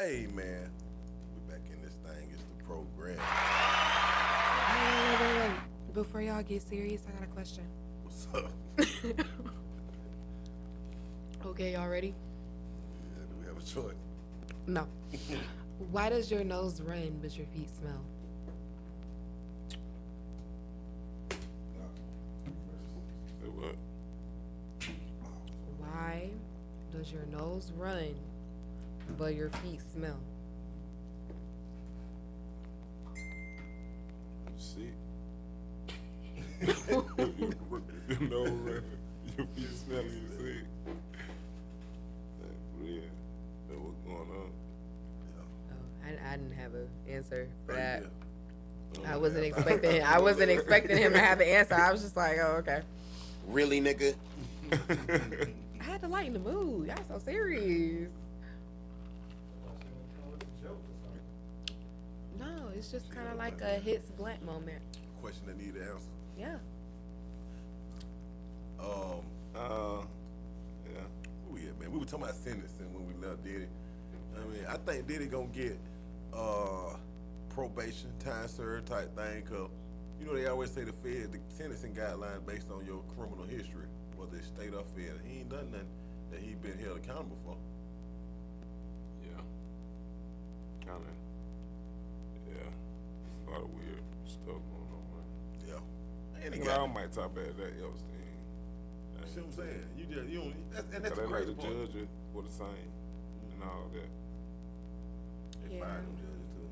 Hey man, we back in this thing. It's the program. Wait. Before y'all get serious, I got a question. What's up? Okay, y'all ready? Yeah, do we have a choice? No. Why does your nose run but your feet smell? Say what? Why does your nose run but your feet smell? Shit. You know, man, your feet smelling, you sick. That's real. That's what's going on. Oh, I didn't have an answer for Oh, that. yeah. I wasn't expecting him. I wasn't expecting him to have an answer. I was just like, oh, okay. Really, nigga? I had to lighten the mood. Y'all so serious. No, it's just kind of like a hits blunt moment. Question that need an answer. Yeah. Yeah. Oh yeah, man. We were talking about sentencing when we left Diddy. I mean, I think Diddy gonna get probation, time served type thing. Cause you know they always say the sentencing guidelines based on your criminal history, whether it's state or federal. He ain't done nothing that he been held accountable for. Yeah. Kinda. Yeah. There's a lot of weird stuff going on, man. Yeah. And he I got. might top at that Epstein. See what I'm saying? You don't. And that's But the they like crazy the part. judges were the same and all that. They Yeah. fired them judges too.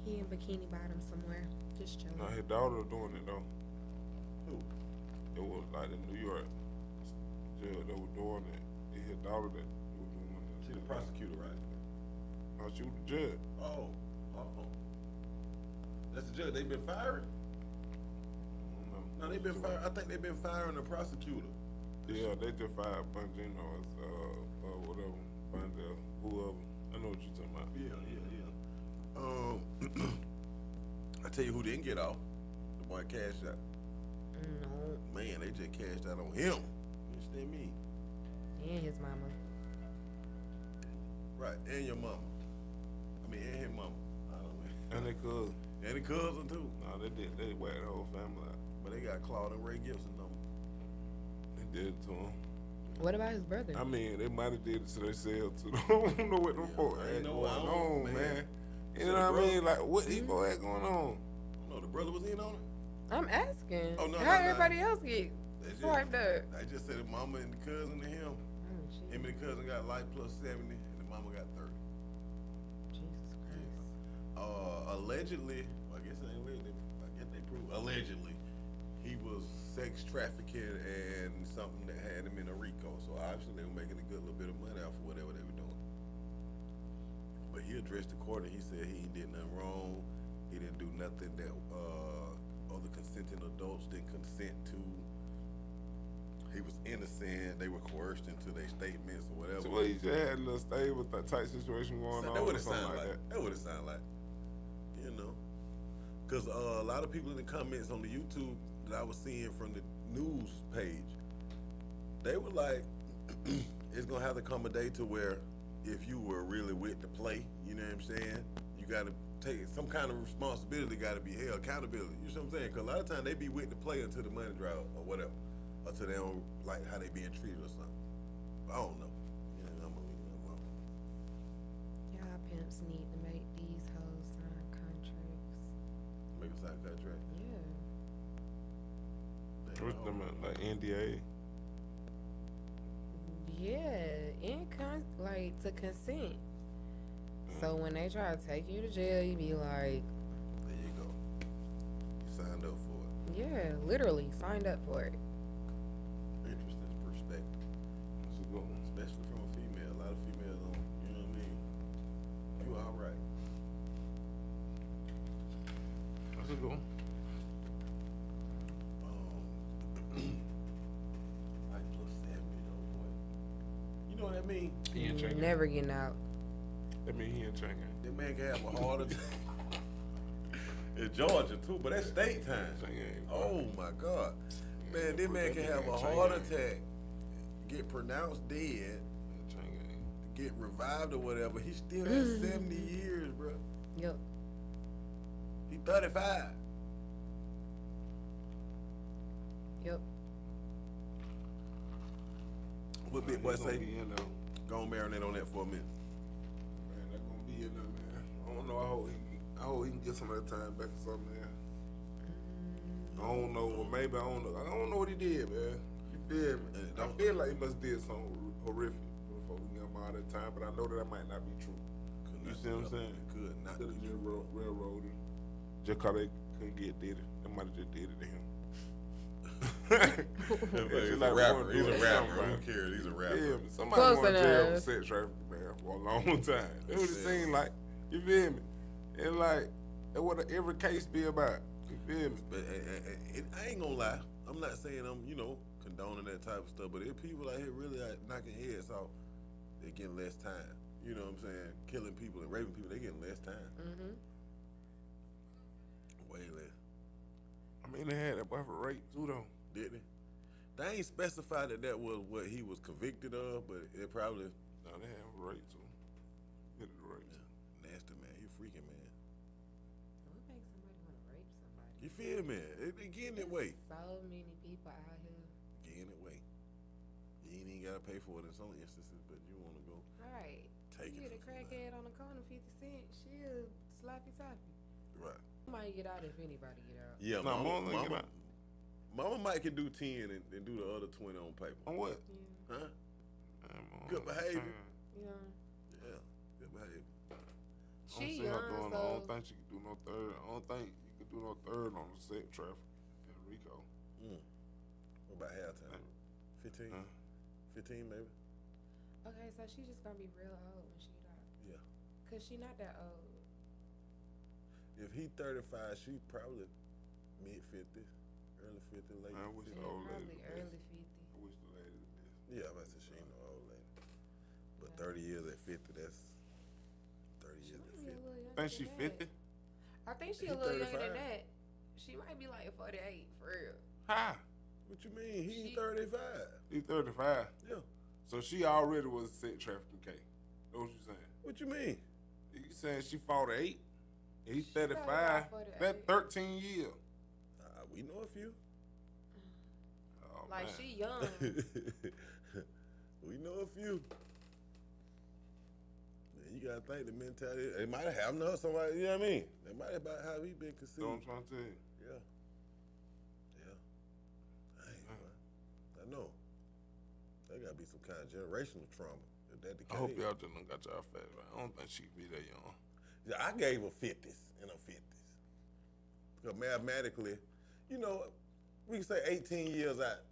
He in Bikini Bottom somewhere, just chilling. Now his daughter doing it though. Who? It was like in New York judge that was doing it. It's his daughter that was doing it. She the prosecutor, right? No, she was the judge. Oh. That's the judge. They been firing. No, they been firing. I think they been firing the prosecutor. Yeah, they just fired Bongino as whatever, Bondel, whoever. I know what you're talking about. Yeah. I tell you who didn't get off. The boy cashed out. No, Man, they just cashed out on him. You understand me? and his mama. Right, and your mama. I mean, and his mama. I don't know. And they could. And the cousin too. No, they did. They whacked the whole family out. But they got Claude and Ray Gibson on. They did it to him. What about his brother? I mean, they might have did it to themselves too. I don't know what the fuck I ain't know, going I don't, on, man. man. You So know the what I mean? brother- Like, what evil had going on? No, the brother was in on it. I'm asking. Oh, no, How no, no. everybody else get They just- swiped up? I just said the mama and the cousin and him. Oh, jeez. Him and the cousin got life plus 70, and the mama got 30. Jesus Christ. Allegedly, well, I guess it ain't allegedly. I guess they proved allegedly he was sex trafficking and something that had him in a RICO. So obviously they were making a good little bit of money off of whatever they were doing. But he addressed the court and he said he did nothing wrong. He didn't do nothing that other consenting adults didn't consent to. He was innocent. They were coerced into their statements or whatever. So what, he just had a little stable type situation going on That would or have something sounded like like. that. That would have sounded like. You know, because a lot of people in the comments on the YouTube that I was seeing from the news page, they were like, it's gonna have to come a day to where if you were really with the play, you know what I'm saying, you got to take some kind of responsibility, got to be held accountability. You know what I'm saying? Because a lot of times they be with the play until the money dry or whatever, until they don't like how they being treated or something. I don't know. Yeah, I'm gonna leave it alone. Y'all pimps need to make these hoes sign contracts. Make a sign contract. Yeah. What's them like NDA? Yeah, like to consent. So when they try to take you to jail, you be like, There you go. You signed up for it. yeah, literally signed up for it. Interesting perspective, That's a good one. especially from a female. A lot of females don't, you know what I mean? You all right. That's a good one. Like plus 70 though, boy. You know what I mean? He ain't changing. Never getting out. That mean he ain't changing. That man can have a heart attack. In Georgia too, but that's state time. Oh my God. Man, this man can have a heart attack, get pronounced dead, get revived or whatever, he still has 70 years, bro. Yep. He 35. Yep. What big boy He gonna say? be in there. Go on marinate on that for a minute. Man, they're gonna be in there, man. I don't know. I hope he can get some of that time back or something, man. I don't know. Well, maybe I don't know. I don't know what he did, man. He did, man. I feel like he must did something horrific before we got him all that time, but I know that might not be true. You see what I'm saying? It could not Could have be just true. railroaded. Just cause they couldn't get did it. They might have just did it to him. He's like a rapper. one He's a doing rapper. something, Who cares? He's a rapper. Yeah, but somebody Close going to jail for enough. sex trafficking, man, for a long time. That's what it Yeah. seemed like. You feel me? And like, that's what every case be about. You feel me? But I ain't gonna lie. I'm not saying I'm, condoning that type of stuff. But if people out here really like knocking heads off, they're getting less time. You know what I'm saying? Killing people and raping people, they getting less time. Mm-hmm. Way less. I mean, they had that boy for rape too, though. Didn't they? They ain't specified that was what he was convicted of, but it probably No, they had him for rape too. Hit it rape. nasty, man. You freaking man. What makes somebody want to rape somebody? You feel me? It getting that way. So many people out here. Getting that way. You ain't even gotta pay for it in some instances, but you wanna go Right. take You it. get a from somebody. crackhead on the corner, 50 cents, she'll sloppy toppy. Right. Might get out if anybody get out. Yeah, No, mama, Mama get mama might can do 10 and do the other 20 on paper. On what? Yeah. Huh? Man, Good behavior. You know, Yeah. Good behavior. she I young, don't so think she can do no third. I don't think you can do no third on the sex traffic in Rico. What about halftime? 15? Huh? 15 maybe? okay, so she just gonna be real old when she get out. Yeah. Cause she not that old. If he 35, she probably mid 50s, early 50s, late. Man, I wish Yeah, the old lady probably the best. early 50. I wish the lady the best. Yeah, I say she ain't no old lady. But 30 years at 50, that's 30 She years might at be a 50. little younger Think she than 50? that. I think she He a little younger 35. than that. She might be like 48 for real. How? What you mean? He She- 35. He 35. Yeah. So she already was a sex trafficking case. That's what you saying? What you mean? You saying she 48? He's She probably 35. about 48. That 13 years. We know a few. Oh, Like man. she young. We know a few. Man, you gotta think the mentality. They might have known somebody. You know what I mean? They might have about how he been That's what I'm conceived. trying to tell you. Yeah. Yeah. Dang, man. I know. There gotta be some kind of generational trauma. If that the case. I hope y'all just done got y'all fat right. I don't think she can be that young. Yeah, I gave her 50s in her 50s. Because mathematically, we can say 18 years out.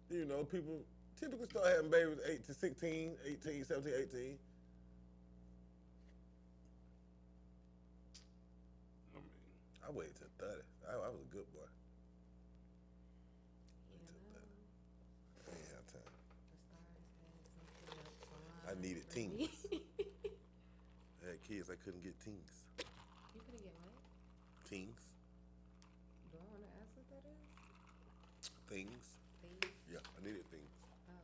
People typically start having babies 8 to 16, 18, 17, 18. I mean, I waited till 30. I was a good boy. You Waited till know, 30. I ain't have time. the stars had something else I needed for me. I had kids, I couldn't get teens. You couldn't get what? Teens. Do I want to ask what that is? Things. Things? Yeah, I needed things. Oh.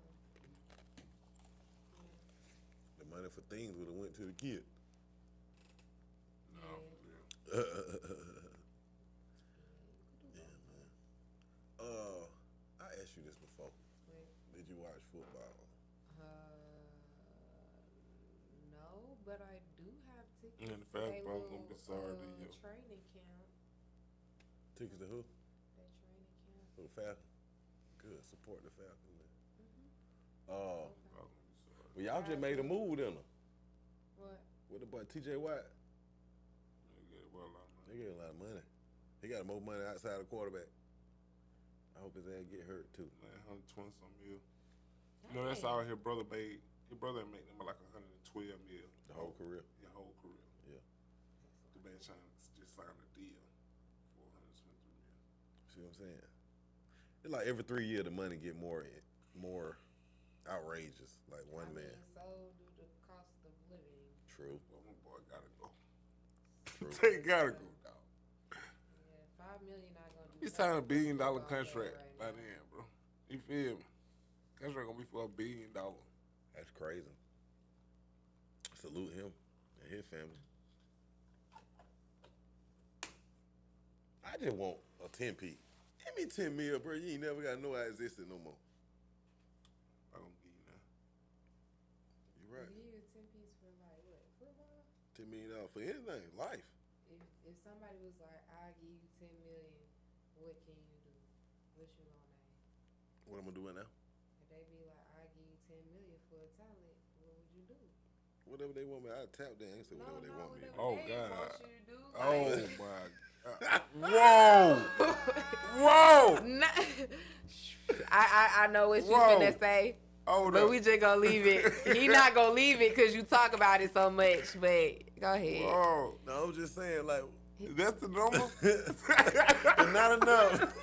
The money for things would have went to the kid. no, Yeah. for real. I asked you this before. Wait. Did you watch football? No, but I do have tickets. And the to fast they brother gonna be little, sorry to you. Training camp. Tickets to who? That training camp. For the Falcons. Good. Support the Falcons. Man. Okay. I'm gonna be sorry. Well, y'all just made a move, didn't they? What? With the boy TJ Watt. They get well a lot of money. They get a lot of money. He got more money outside the quarterback. I hope his ass get hurt too. Like 120 some mil. You know, that's all his brother made. His brother made them like 112 mil. The whole career. His whole career. Yeah. The man trying to just sign a deal for 123 mil. See what I'm saying? It's like every 3 years the money get more outrageous. Like one I man. mean, so do the cost of living. True. Well, my boy gotta go. True. They gotta go, dog. Yeah, $5 million not gonna do. He signed a $1 billion nothing for contract football right by now. then, bro. You feel me? Contract gonna be for $1 billion. That's crazy. salute him and his family. I just want a 10P. Give me 10 mil, bro. You ain't never got to know I existed no more. I'm gonna give you now. You right. Give you a 10 piece for like what? Football? $10 million for anything, life. If somebody was like, I'll give you 10 million, what can you do? What you gonna name? What I'm gonna do right now? If they be like, I'll give you 10 million for a talent, what would you do? Whatever they want me, I tap dance or whatever they want me. whatever Oh, they God. want you to do. Oh like- my God. Whoa! Whoa! I know what you Whoa. finna say, Hold but up. we just gonna leave it. He not gonna leave it because you talk about it so much. But go ahead. Whoa! No, I'm just saying, like, That's the number. it's not enough.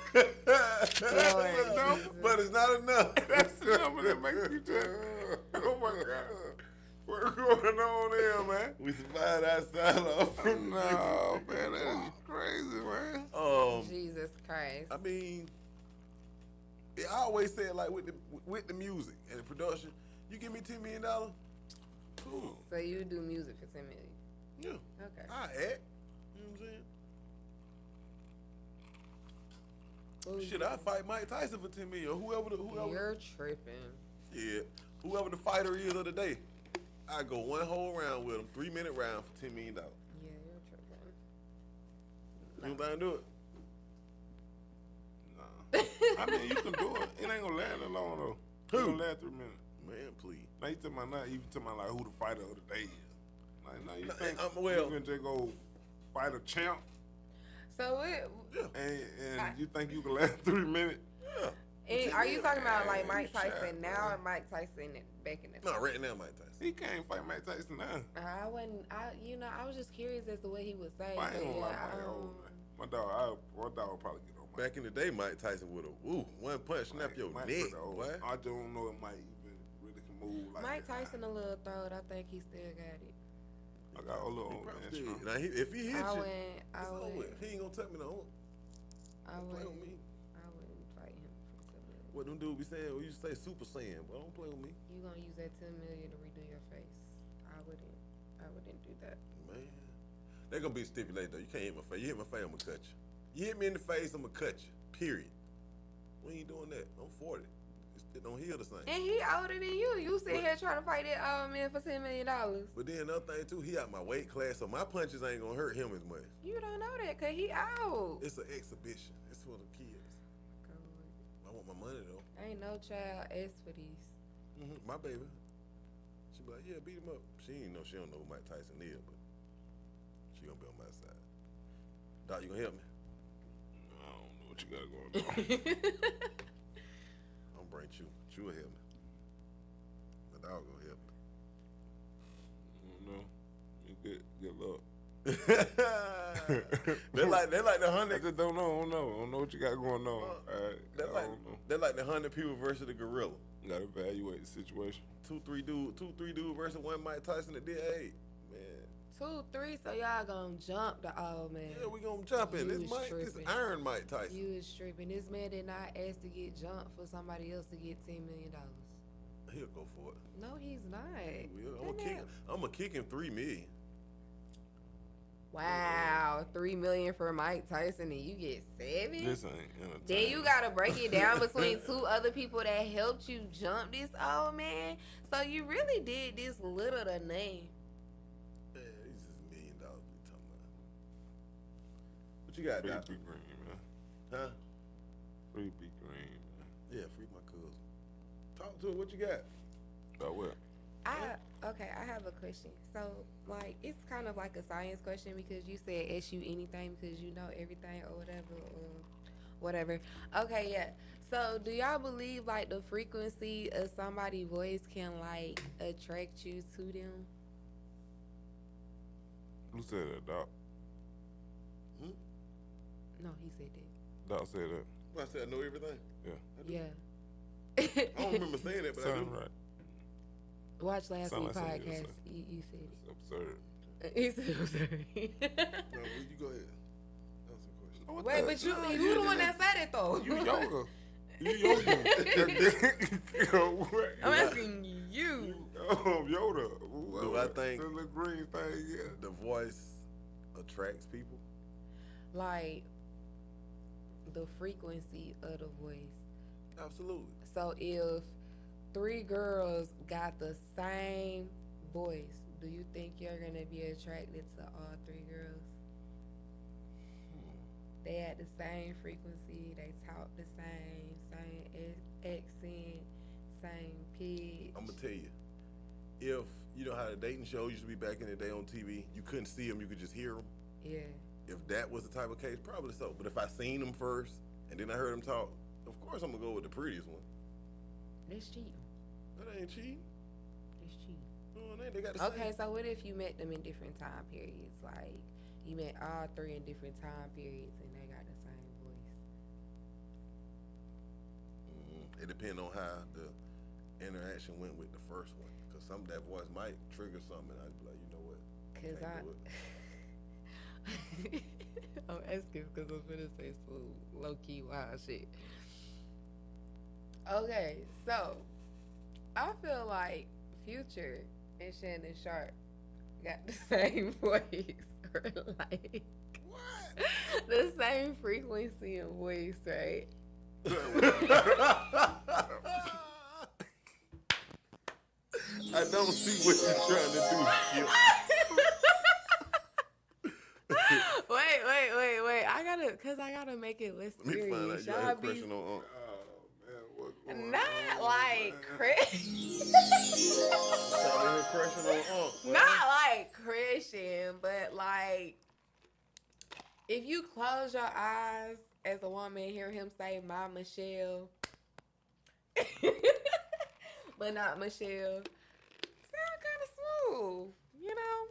Lord But it's not enough. That's the number that makes you just. Oh my God! What's going on there, man? We survived outside of No, man, that is crazy, man. Jesus Christ. I mean, I always say it like with the music and the production. You give me $10 million, cool. So you do music for 10 million? Yeah, Okay. I act. You know what I'm saying? Shit, I fight Mike Tyson for $10 million or whoever. You're tripping. Yeah, whoever the fighter is of the day. I go one whole round with him, 3-minute round for $10 million. Yeah, you're tripping. You think I do it? Nah. I mean, you can do it. It ain't gonna last that long though. Who? It gonna last 3 minutes. Man, please. Now you talking about not even talking about like who the fighter of the day is. Like, now you think well- you can just go fight a champ So what? Yeah. and you think you can last 3 minutes? Yeah. And are you talking about like Man, Mike you Tyson shot, now man. or Mike Tyson back in the day? No, right now, Mike Tyson. He can't fight Mike Tyson now. I wasn't. I was just curious as to what he would say. I ain't but gonna lie, yeah, Mike old, man. My dog will probably get on Mike. Back in the day, Mike Tyson would have, one punch, snap your Mike neck, pretty old. boy. I don't know if Mike even really can move like Mike that. Tyson a little throwed. I think he still got it. I got a little He old man. probably strong. did. Now, if he hit I you, wouldn't. I it's over with. wouldn't. He ain't gonna take me no. I Don't play with wouldn't. me. I wouldn't fight him for 10 million. What them dudes be saying? We used to say Super Saiyan, but don't play with me, You gonna use that 10 million to redo your face? I wouldn't. I wouldn't do that. man. They gonna be stipulated though. You can't hit my face. You hit my face, I'm gonna cut you. You hit me in the face, I'm gonna cut you. Period. We ain't doing that. I'm 40. It don't heal the same. And he older than you. You sit here trying to fight that old man for $10 million. But then another thing too, he out my weight class, so my punches ain't gonna hurt him as much. You don't know that because he out. It's an exhibition. It's for the kids. I want my money though. Ain't no child asked for these. My baby. She be like, yeah, beat him up. She don't know who Mike Tyson is, but she gonna be on my side. Doc, you gonna help me? I don't know what you got going on. I'm bring Chew. Chew will help me. My dog gonna help I don't know. You good luck. me. they like the I 100. just don't know what you got going on. They're like, don't know. they're like the 100 people versus the gorilla. Gotta evaluate the situation. Two, three dude versus one Mike Tyson that did. Hey, man. 2, 3, so y'all gonna jump the old man. Yeah, we gonna jump in. You This was Mike, this tripping. Iron Mike Tyson. You is tripping. This man did not ask to get jumped for somebody else to get $10 million. He'll go for it. No, he's not. He will. That man- I'm gonna kick him $3 million. Wow, $3 million for Mike Tyson and you get 7? This ain't entertaining. Then you gotta break it down between 2 other people that helped you jump this old man. So you really did this little to name. Yeah, he's just $1 million we talking about. What you got, Free Doc? Big Green, man. Huh? Free Big Green, man. Yeah, free my cousin. Talk to her. What you got? About what? I have a question. So, like, it's kind of like a science question because you said ask you anything because you know everything or whatever. Okay, yeah. So, do y'all believe like the frequency of somebody's voice can like attract you to them? Who said that, Doc? No, he said that. Doc said that. Well, I said I know everything. Yeah. I don't remember saying that, but I do. Sound right. Watch last Sound week's like something you podcast. would You said It's absurd. it. He said I'm sorry. No, you go ahead. That was a question. What Wait, the- but you no, the one that said it though. You yoga. I'm asking you. Yoda. Do I think the little green thing? Yeah. the voice attracts people? Like the frequency of the voice. Absolutely. So if 3 girls got the same voice, do you think you're gonna be attracted to all 3 girls? They had the same frequency, they talk the same accent, same pitch. I'm gonna tell you, if you know how the dating shows used to be back in the day on TV, you couldn't see them, you could just hear them. Yeah. If that was the type of case, probably so. But if I seen them first and then I heard them talk, of course I'm gonna go with the prettiest one. That's cheating. That ain't cheating. That's cheating. No, it ain't. They got the Okay, same. so what if you met them in different time periods? Like you met all 3 in different time periods and they got the same voice. It depends on how the interaction went with the first one. Because some of that voice might trigger something, and I'd be like, you know what? Cause Can't do it. I'm asking because I'm gonna say some low key wild shit. Okay, so I feel like Future and Shannon Sharp got the same voice, or like What? the same frequency and voice, right? I don't see what you're trying to do, Skip. Wait. I gotta make it less Let me find out serious. you Y'all ain't be crushing on Oh man, what's going not on, like man? crushing on not like Christian, but like if you close your eyes as a woman, hear him say "My Michelle," but not Michelle. Sound kind of smooth, you know.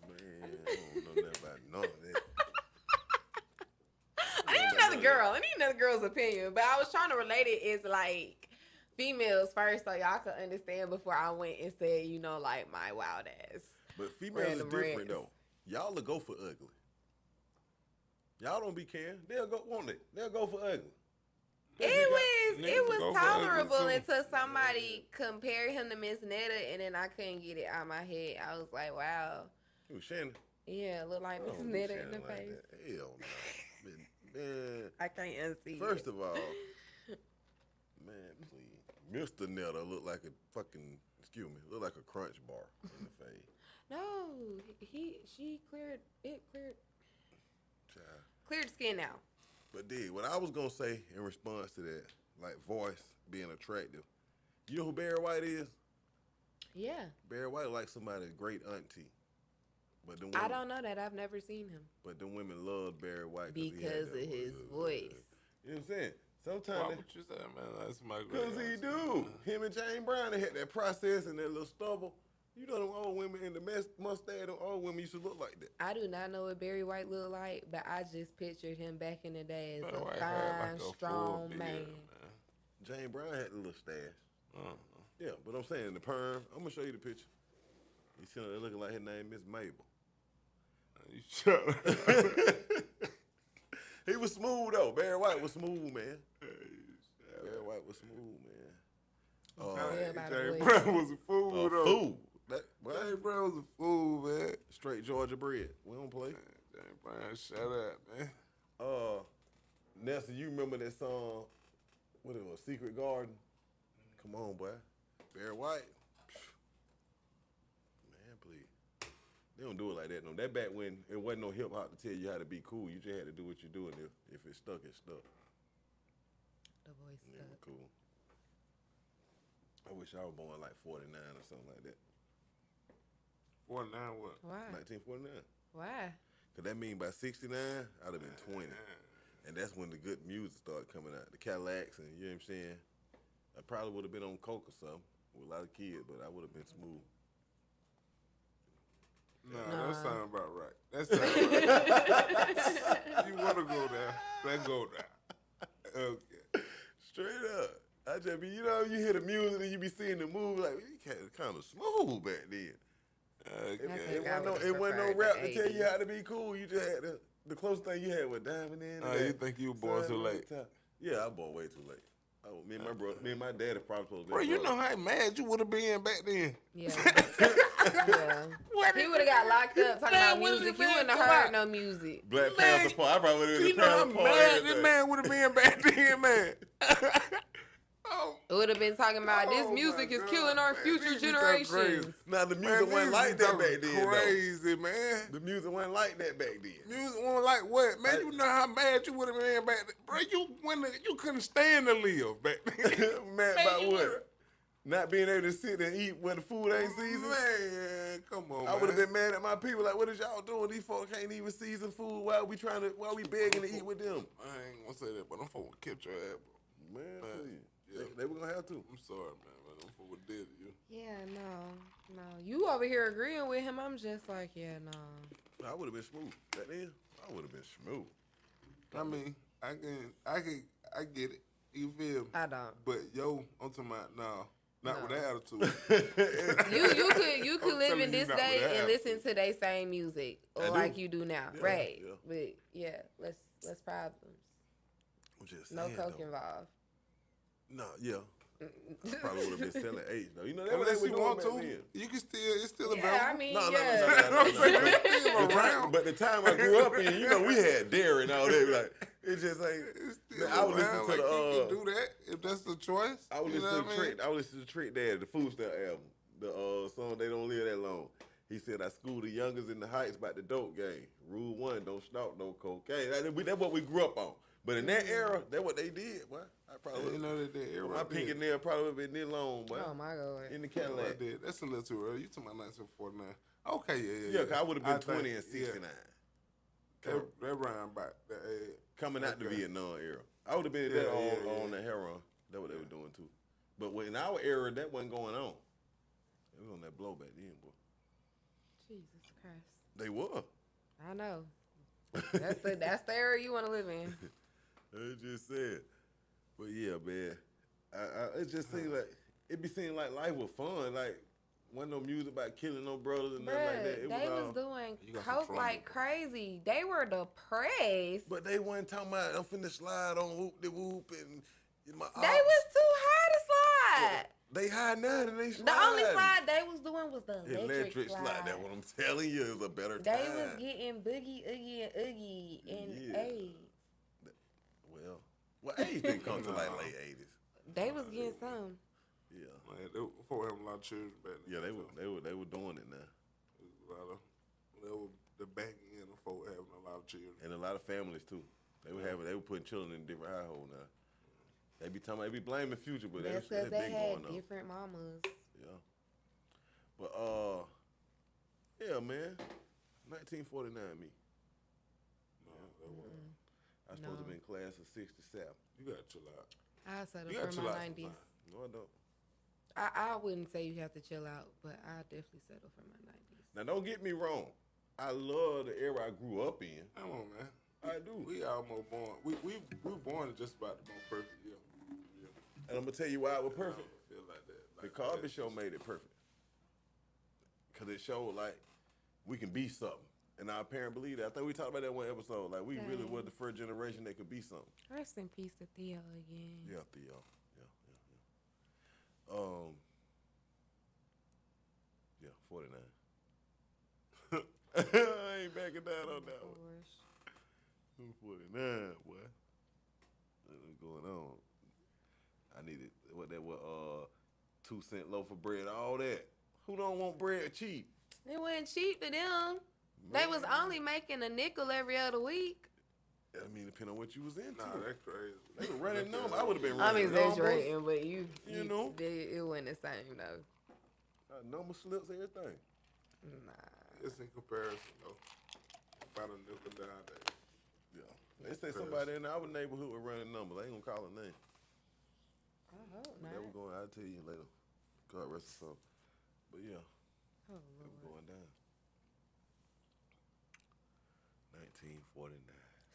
Man, I don't know nothing about none of that. I need another girl's opinion, but I was trying to relate it as like females first, so y'all could understand before I went and said, you know, like my wild ass. But females Random is different rants. though. Y'all will go for ugly. Y'all don't be caring. They'll go, won't they? They'll go for ugly. It niggas was go for ugly, tolerable too. until somebody compared him to Miss Netta, and then I couldn't get it out of my head. I was like, wow, Who, Shannon? yeah, look like I Miss don't do Netta in Shannon the like face. that. Hell no. Man, I can't unsee first it. of all, man, please. Mr. Netta look like a fucking, excuse me, look like a crunch bar in the face. No, she cleared Child. cleared skin out. But what I was gonna say in response to that, like voice being attractive, you know who Barry White is? Yeah, Barry White like somebody's great auntie. But them I women, don't know that. I've never seen him But them women love Barry White because of his voice. You know what I'm saying? Why Sometimes would you say, man? That's my because he do. Him and Jane Brown, they had that process and that little stubble. You know them old women in the mustache, them old women used to look like that. I do not know what Barry White looked like, but I just pictured him back in the day as Barry a White had like fine, a full strong beard, man. Jane Brown had a little stash. Uh-huh. Yeah, but I'm saying the perm. I'm gonna show you the picture. You see her looking like her name Miss Mabel. You shut up. He was smooth though. Barry White was smooth, man. Barry White was smooth, man. Yeah, by the Jay way. Brown was a fool, A though. fool. That, Jay Brown was a fool, man. Straight Georgia bread. We don't play. Jay Brown, shut up, man. Nelson, you remember that song? What it was? Secret Garden. Come on, boy. Barry White. Man, please. They don't do it like that. No, that back when it wasn't no hip hop to tell you how to be cool. You just had to do what you're doing. If it stuck, it stuck. The voice Yeah, stuck. cool. I wish I was born like 49 or something like that. 49 what? Why? 1949. Why? Cause that mean by 69, I'd have been 20. And that's when the good music started coming out. The Cadillacs and you know what I'm saying? I probably would have been on coke or something with a lot of kids, but I would have been smooth. Nah, that sound about right. That sound right. You want to go there? Let's go there. Okay. Straight up. I just be, you know, you hear the music and you be seeing the movie like, you kind of smooth back then. Okay. It wasn't no rap to tell you how to be cool. You just had the closest thing you had was Diamond in. You think you were born too late? Yeah, I was born way too late. Oh, me and my brother, me and my daddy probably supposed to be Bro, you know brothers. how mad you would have been back then. Yeah. Yeah. He would have got locked up talking Man, about what music. did You the wouldn't man have come heard out? no music. Black Man, Panther Party. I probably would have been You the know how Panther Party. mad everything. this man would have been back then, man. Oh, It would have been talking about this oh music my is God, killing our man, future these be so generations. crazy. Now the Man, music wasn't these like be that back talking then. crazy, man. Though. The music wasn't like that back then. Music wasn't like what, man? You know how mad you would have been back then, bro. You couldn't stand to live back then. Mad Man, about you what? would've- Not being able to sit and eat when the food ain't seasoned. Man, come on, I man. would have been mad at my people. Like, what is y'all doing? These folks can't even season food. Why we begging to eat with them? I ain't gonna say that, but I'm fucking kept your ass, bro. Man, please. yeah. They were gonna have to. I'm sorry, man. But I'm fucking dead to you. Yeah, no. You over here agreeing with him. I'm just like, yeah, no. I would have been smooth. Back then, I would have been smooth. I mean, I get it. You feel me? I don't. But yo, I'm talking about not No. with that attitude. You could I'm live telling in you this not day with that and listen to their same music I do. like you do now, Yeah, right? yeah. But yeah, less problems. I'm just No saying, coke though. involved. No, yeah. Probably would have been selling H though. You know that Unless what you they want were doing back to, then. you can still. It's still Yeah, I available. mean, No. yeah. I'm saying it's still The time- around. But the time I grew up in, you know, we had dairy and all that. Like it's just like It's still I would listen around. to Like, the. you can do that if that's the choice. I would You listen know to what I mean? Trick. I would listen to Trick Dad, the Food Stamp album, the song "They Don't Live That Long." He said, "I schooled the youngers in the Heights about the dope game. Rule 1: don't snort no cocaine." That's what we grew up on. But in that era, that's what they did, boy. I probably You know that era. my pinky-nail probably would have been this long, boy. Oh my god. In the Cadillac. Cadillac. Did. That's a little too early. You talking about 1949? Okay, yeah. Yeah, 'cause I would have been 20 think, and 69. Yeah, that round about that age. Coming out the Okay. Vietnam era. I would have been Yeah, that yeah. on the heroin. That's what they were doing too. But in our era, that wasn't going on. It was on that blow back then, boy. Jesus Christ. They were. I know. That's the era you want to live in. I just said. But yeah, man. It just seemed like it be seeming like life was fun. Like wasn't no music about killing no brothers and nothing like that. Bruh, It they was was doing You got some coke trauma. like crazy. They were depressed. But they wasn't talking about I'm finna slide on whoop de whoop and my They was too high to slide. They high now and they slide. The only slide they was doing was the electric slide. That's what I'm telling you. It was a better They time. was getting boogie, oogie, and oogie in Yeah. AIDS. Well, age didn't come to like late 80s. They was getting some. Yeah. Man, before having a lot of children back then. Yeah, they were doing it now. They were the back end of folk having a lot of children. And a lot of families too. They were putting children in different households now. They be blaming Future, but That's that's because they been had going on. different mamas. Yeah. But yeah, man. 1949 me. No, that wasn't. I supposed to No. be in class of 67. You gotta chill out. I settle You gotta for chill my out 90s. sometime. No, I don't. I wouldn't say you have to chill out, but I definitely settle for my 90s. Now don't get me wrong. I love the era I grew up in. Come on, man. I do. We almost born. We were born in just about the most perfect year. And I'm gonna tell you why it was I perfect. feel like that. The Like Cosby that. Show made it perfect. Cause it showed like we can be something. And our parents believe that. I think we talked about that one episode. Like we really were the first generation that could be something. Rest in peace to Theo again. Yeah, Theo. Yeah, 49. I ain't backing down on that one. Gosh. I'm 49, boy. What's going on? I needed what 2-cent loaf of bread, all that. Who don't want bread cheap? It wasn't cheap to them. They was only making a nickel every other week. I mean, depending on what you was into. Nah, that's crazy. They were running numbers. I would have been I'm running numbers. exaggerating, but you know. it wasn't the same though. Number slips, everything. Nah. It's in comparison, though. About a nickel down there. Yeah. They say somebody in our neighborhood was running numbers. I ain't gonna call her name. I hope But that was not. going. I'll tell you later. God rest her soul. But yeah, Oh it was Lord. going down. 1949.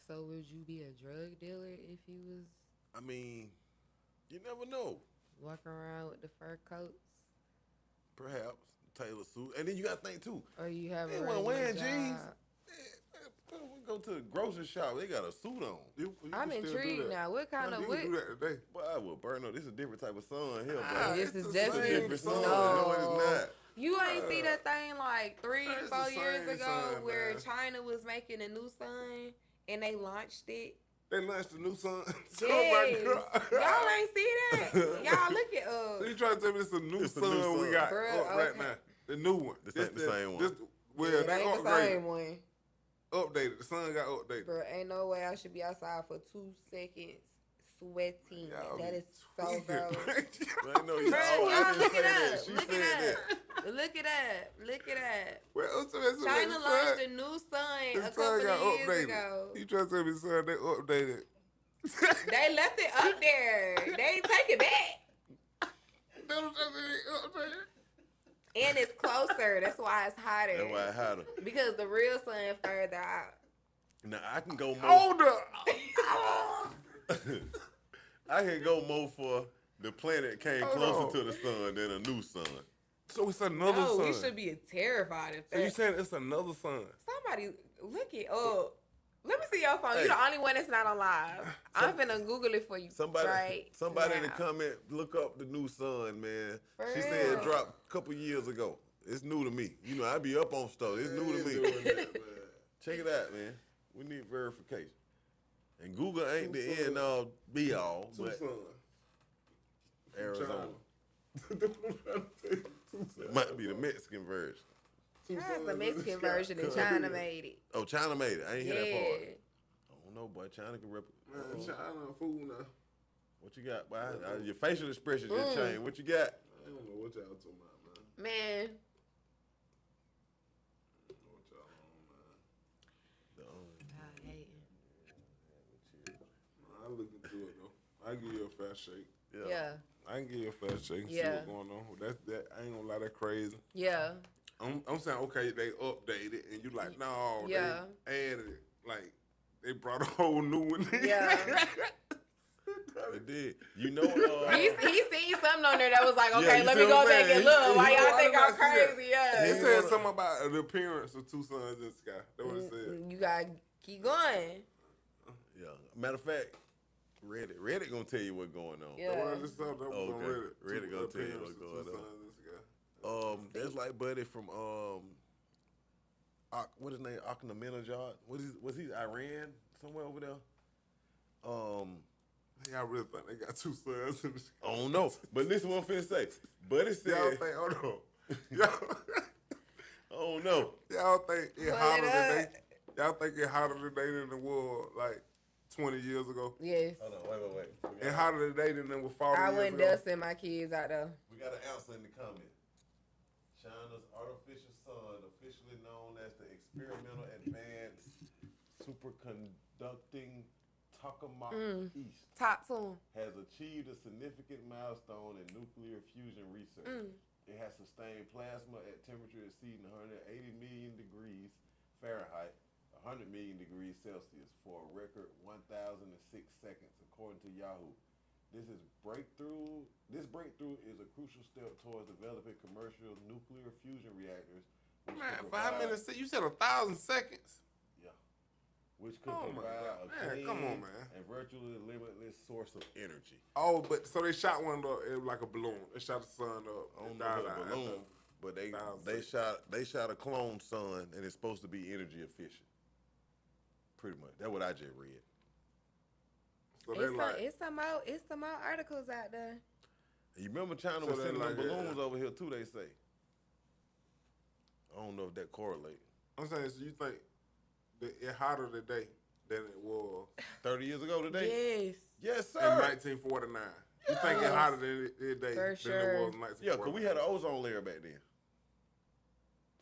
So would you be a drug dealer if you was I mean, you never know. walking around with the fur coats, Perhaps Taylor suit, and then you got to think too. or you have They a weren't regular wearing job? jeans. We go to the grocery shop. They got a suit on. You I'm can still do intrigued that. now. What kind of You what? can do that today. Boy, I will burn up. This is a different type of sun here, Ah, bro. This it's is the definitely same different sun. sun. No. No, it's not. You ain't see that thing like 3, It's 4 the years same ago sun, where man. China was making a new sun and they launched it. They launched the new sun. Yes. Oh my God. Y'all ain't see that. Y'all look it So up. you trying to tell me it's a new It's a sun new sun. we got Bruh, up right okay. now? The new one. This ain't the same one. Well, It they ain't the upgraded. same one. Updated. The sun got updated. Bro, ain't no way I should be outside for 2 seconds sweating. Y'all That be is so gross. I know y'all. Bro, I y'all didn't look say it that. up. She Look said it that. up. Look it up. Look it up. Well, so China launched a new sun the a sun couple got of years updated. ago. You trying to tell me, son, they updated. They left it up there. They ain't take it back. That's what they updated. And it's closer. That's why it's hotter. That's why I had her. Because the real sun further out. Now I can go more. Hold up. I can go more for the planet came Hold closer on. to the sun than a new sun. So it's another No, sun. we should be terrified if So you that. saying it's another sun? Somebody look it up. Let me see your phone. Hey. You're the only one that's not on live. I'm finna Google it for you. Somebody in the now. comment, look up the new sun, man. For She said real. it dropped a couple years ago. It's new to me. You know, I be up on stuff. It's new to me. Doing that, man. Check it out, man. We need verification. And Google ain't Two the suns. end all be all, Two but suns. Arizona. Two suns. Might be the Mexican version. Two That's suns the in Mexican sky. version and China made it. Oh, China made it. I ain't hear that Yeah. part. I don't know, boy. China can rep. Man, China a fool now. What you got, boy? Your facial expression just changed. What you got? I don't know what y'all talking about, man. Man, I don't know what y'all on, man. I hate I look into it though. I give you a fast shake. it. Yeah. I can give you a fast shake and see Yeah. what's going on. That I ain't gonna lie, that crazy. Yeah. I'm saying okay, they updated and you like no, Yeah. they added it. Like they brought a whole new one. Yeah. It did. You know, He seen something on there that was like, okay, you let see me what go I'm back saying? and look. Why He- y'all why think did I I'm see that? crazy? He Yeah. said something about the appearance of two suns in the sky. That's what it said. You gotta keep going. yeah. Matter of fact, Reddit gonna tell you what's going on. Yeah. That's what I just saw. That was on Okay. Reddit. Reddit Two gonna tell you appearance what's of going two on. suns in the sky. That's like Buddy from what his name? Ahmadinejad. Was he Iran somewhere over there? Y'all really think they got two suns in the sky? I don't know. But listen, what I'm finna say. Buddy said, Y'all think? Hold on. Y'all, I don't know. y'all think it Pull hotter it than up. they? Y'all think it hotter today than it was like 20 years ago? Yes. Hold on, wait. It hotter today than it was 40 I years wouldn't ago. dare send my kids out there. We got an answer in the comment. China's artificial sun, officially known as the Experimental Advanced Superconducting Tokamak East, Talk to 'em. has achieved a significant milestone in nuclear fusion research. It has sustained plasma at temperature exceeding 180 million degrees Fahrenheit, 100 million degrees Celsius, for a record 1,006 seconds, according to Yahoo. This breakthrough is a crucial step towards developing commercial nuclear fusion reactors. Which Man, could 5 provide- minutes. You said 1,000 seconds. Yeah. Which could Oh my provide God. a Man, clean come on, man. and virtually limitless source of energy. Oh, but so they shot one up. It was like a balloon. They shot the sun up. I don't It know died if out it's a balloon, but they shot a clone sun, and it's supposed to be energy efficient. Pretty much. That's what I just read. So they like, It's some more articles out there. And you remember China So was they sending them like, balloons yeah. over here too, they say. I don't know if that correlates. I'm saying, so you think that it hotter today than it was 30 years ago today? Yes. Yes, in sir. 1949? You think it hotter than it today For than sure. it was in 1949? Yeah, because we had an ozone layer back then.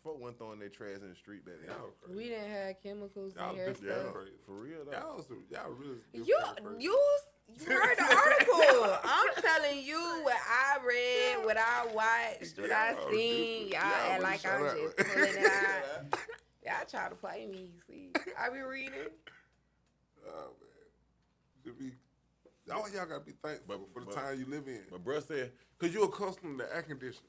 Folk wasn't throwing their trash in the street back then. Y'all crazy. We didn't have chemicals Y'all in here. been Stuff. crazy. For real, though. Y'all really You heard the article. I'm telling you what I read, what I watched, what I Y'all seen. do- Y'all y'all act really like shut I'm up. just pulling it out. Y'all try to play me. See, I be reading. Oh, man. Should be, all y'all got to be thankful for the time you live in. But bruh said, Because you're accustomed to air conditioning.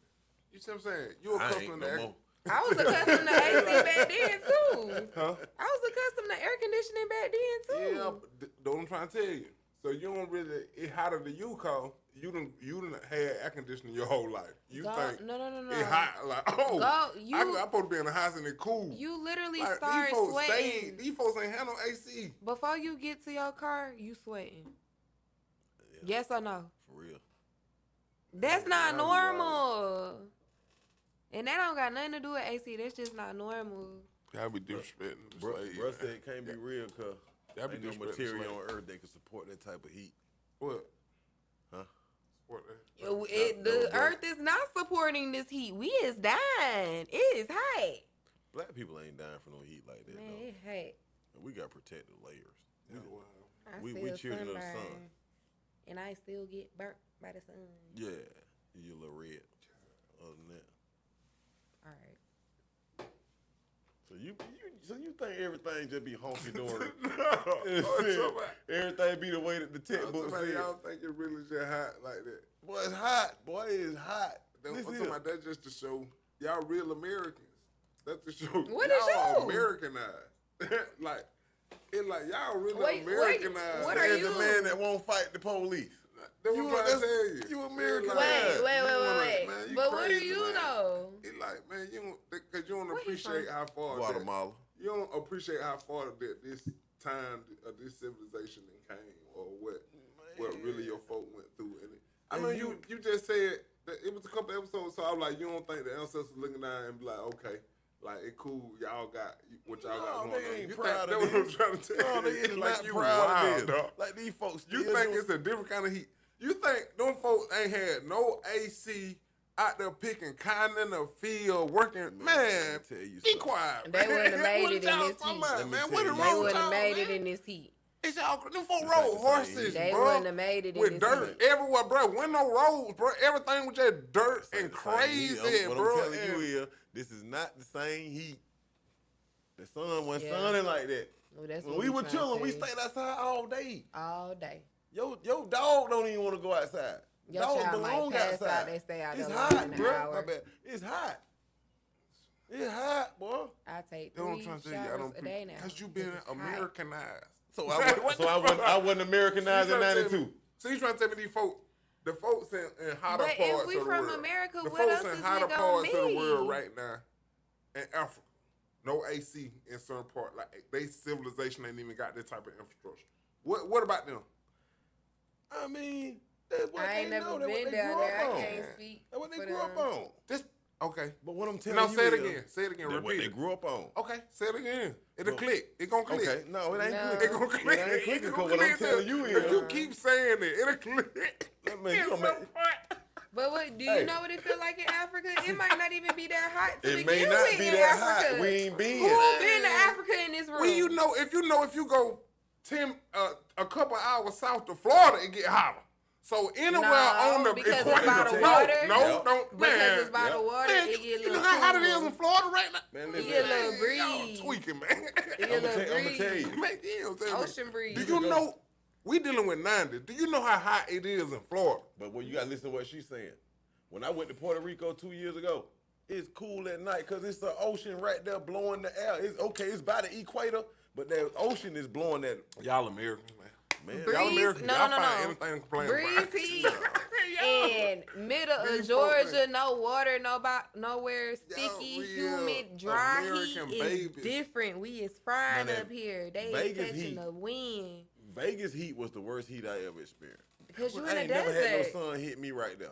You see what I'm saying? You're I accustomed ain't to no air more. I was accustomed to AC back then too. Huh? I was accustomed to air conditioning back then too. Yeah, but that's what I'm trying to tell you. So you don't really, it hotter than you, cause you done had air conditioning your whole life. You think No. it hot, like, oh, Go, I'm supposed to be in the house and it cool. You literally Like, start sweating. These folks ain't had no AC. Before you get to your car, you sweating. Yes or no? For real. That's not that's normal. And that don't got nothing to do with AC. That's just not normal. Y'all be disrespecting the Bro slave. said it can't be real because That be ain't no disrespecting material slave. on earth that can support that type of heat. What? Huh? What? The earth is not supporting this heat. We is dying. It is hot. Black people ain't dying for no heat like that, Man, though. it hot. And we got protective layers. Yeah, well, I We still children of the sun. sunburn, and I still get burnt by the sun. Yeah, you a little red. Other than that, All right. so you think everything just be honky dory? no. Everything be the way that the textbook Somebody said. y'all think it really just hot like that. Boy, it's hot. Boy, it's hot. I'm This talking is about that just to show y'all real Americans. That's to show What y'all it are show? Americanized. like, it's like y'all really Wait, Americanized. what are Says you? the man that won't fight the police. That's what I'm trying to tell you. You American. Like, Wait, Wait. man, you But what do crazy, you man. know? It's like, man, you don't, because you don't Where he appreciate from? how far Guatemala. you don't appreciate how far that this time of this civilization came, or what really your folk went through in it. I mean, you just said that it was a couple episodes, so I was like, you don't think the ancestors looking down and be like, okay, like it cool, y'all got what y'all got No, going they on. ain't You proud think of that's what I'm this. trying to tell No, you? they is like not you proud wild, of this. dog. Like these folks. You still think doing- it's a different kind of heat? You think them folks ain't had no AC out there picking cotton in the field, working? Man, tell you be something. quiet. They wouldn't have made What it in y'all this talking heat. about, Let me man, tell what you. is They wrong with wouldn't y'all, have made it man? in this heat. It's y'all, them folk It's rode like the same horses, heat. They bro. wouldn't have made it in With this dirt heat. everywhere, bro. When no roads, bro. Everything was just dirt It's like and the same heat. crazy, What bro. I'm telling And- you is, this is not the same heat. The sun wasn't Yeah. sunning like that. Well, that's When what we were trying to chilling, we tell you. stayed outside all day. all day. Your dog don't even want to go outside. Your Dogs child might belong pass outside. out, they stay out It's there longer hot, than an bro. hour. My bad. It's hot. It's hot, boy. I take That's what I'm 3 trying to tell you. I showers don't a day now. because you been It's hot. Americanized. So I wasn't Americanized in '92. So you trying to tell me these folks, the folks in hotter But parts if we of the from world, America, the what folks else in is we hotter gonna parts of the be? world right now, in Africa, no AC in certain part, like they civilization ain't even got that type of infrastructure. What about them? I mean, that's what I ain't they never know. That's what been they down grew there. up I on. can't speak. That's what they for grew up them. on. This okay? But what I'm telling No, you say it is, again. Say it again. that's what Repeat they it. grew up on. Okay, say it again. It'll Well, click. It gonna click. Okay, no, it ain't No. clicking. It gonna click. It ain't clicking It because gonna what I'm click. telling you If is, you keep saying it, it'll click. That man, you It's gonna some make- part. But what do you Hey. know what it feel like in Africa? It might not even be that hot to it begin may not with be in that Africa. hot. We ain't been. Who been to Africa in this room? Well, if you go a couple hours south of Florida, it get hotter. So anywhere No, on the because it's equator, by the no, water. no, Yep. don't, Because man. it's by the water, Man, it get a you little know how hot it is cool. in Florida right now? Man, You listen, get a little breeze. Y'all tweaking, man. It get a I'ma little tell breeze. you. Man, you know, tell me. Ocean breeze. Do you know we dealing with 90? Do you know how hot it is in Florida? But you got to listen to what she's saying. When I went to Puerto Rico 2 years ago, it's cool at night because it's the ocean right there blowing the air. It's okay, it's by the equator, but the ocean is blowing that. Y'all Americans, man. Man, Breeze? Y'all Americans, No, y'all no, find no. anything to complain Breeze about. heat Y'all- in middle These of folk, Georgia, man. no water, nowhere sticky, real humid, dry American heat babies. is different. We is fried Now that up here. They Vegas is catching heat. the wind Vegas heat was the worst heat I ever experienced. because you I in a ain't never had no desert. sun hit me right there.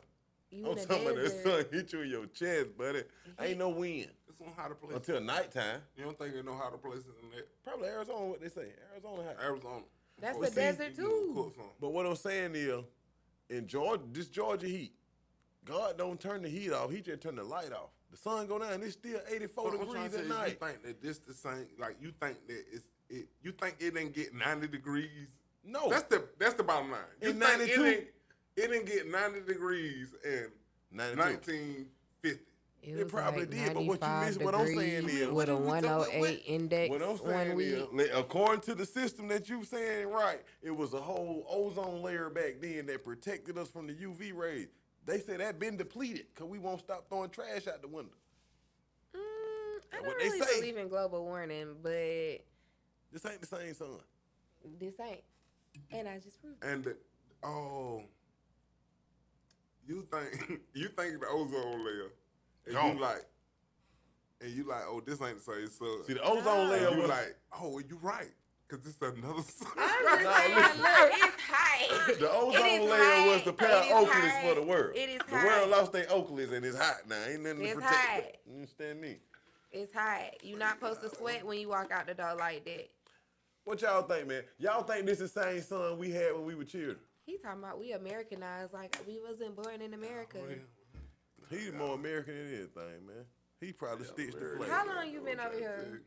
You I'm in a talking about that desert. sun hit you in your chest, buddy. Ain't no wind It's on how to play. until nighttime. You don't think they know how to place it in that Probably Arizona, what they say. Arizona hot. Arizona? That's Before a desert you too. cook something. But what I'm saying is, in Georgia, this Georgia heat, God don't turn the heat off. He just turn the light off. The sun go down, it's still 84 But I'm trying degrees to at tell you, night. you think that this the same? Like you think that you think it didn't get 90 degrees? No. That's the bottom line. You In think 92? it didn't get 90 degrees in 92. 1950? It probably like did, but what you 95 missed, what I'm saying degrees is, with a what- 108 index What I'm 1 saying week. is, according to the system that you saying right, it was a whole ozone layer back then that protected us from the UV rays. They say that been depleted because we won't stop throwing trash out the window. I That's don't what they really say. believe in global warming, but This ain't the same sun. this ain't. And I just proved it. And you think the ozone layer, and Gone. you like, oh, this ain't the same sun. See, the ozone layer And you was like, oh, you right, cause this another sun. I'm just saying, listen. look, it's hot. the It ozone is layer was the hot. pair It of is Oakleys hot. for the world. It is The hot. world lost their Oakleys and it's hot now. Ain't nothing to It's protect hot. it. You understand me? It's hot. You're not supposed to sweat when you walk out the door like that. What y'all think, man? Y'all think this is the same sun we had when we were children? He talking about we Americanized like we wasn't born in America. He's more American than anything, man. He probably stitched the flag. How long you been over here?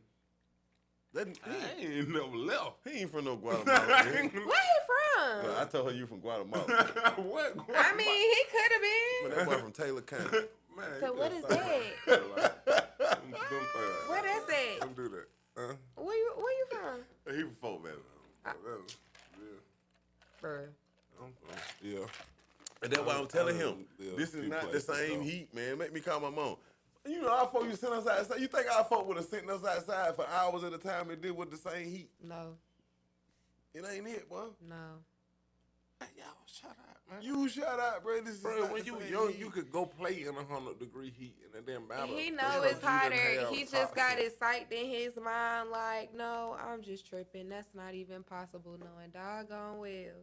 That, I ain't never left. he ain't from no Guatemala. Man. Where he from? Well, I told her you from Guatemala. What? I mean, he could have But been. that boy from Taylor County. Man, So what is that? that? Where that's at? Don't do that. Huh? Where you from? He from Folk, man. Bruh. Yeah. And that's why I'm telling him, Yeah, this is few not the places, same though. heat, man. Make me call my mom. You know, our folk used to send us outside. You think our folk would have sent us outside for hours at a time and deal with the same heat? No, It ain't it, boy. no. Y'all shut up, man. You shut up, bro. This is Bro, not when the you same young, heat. you could go play in 100-degree heat and it didn't matter. He Because know you it's didn't hotter. have He just got toxins. it psyched in his mind like, no, I'm just tripping. That's not even possible. Knowing doggone well,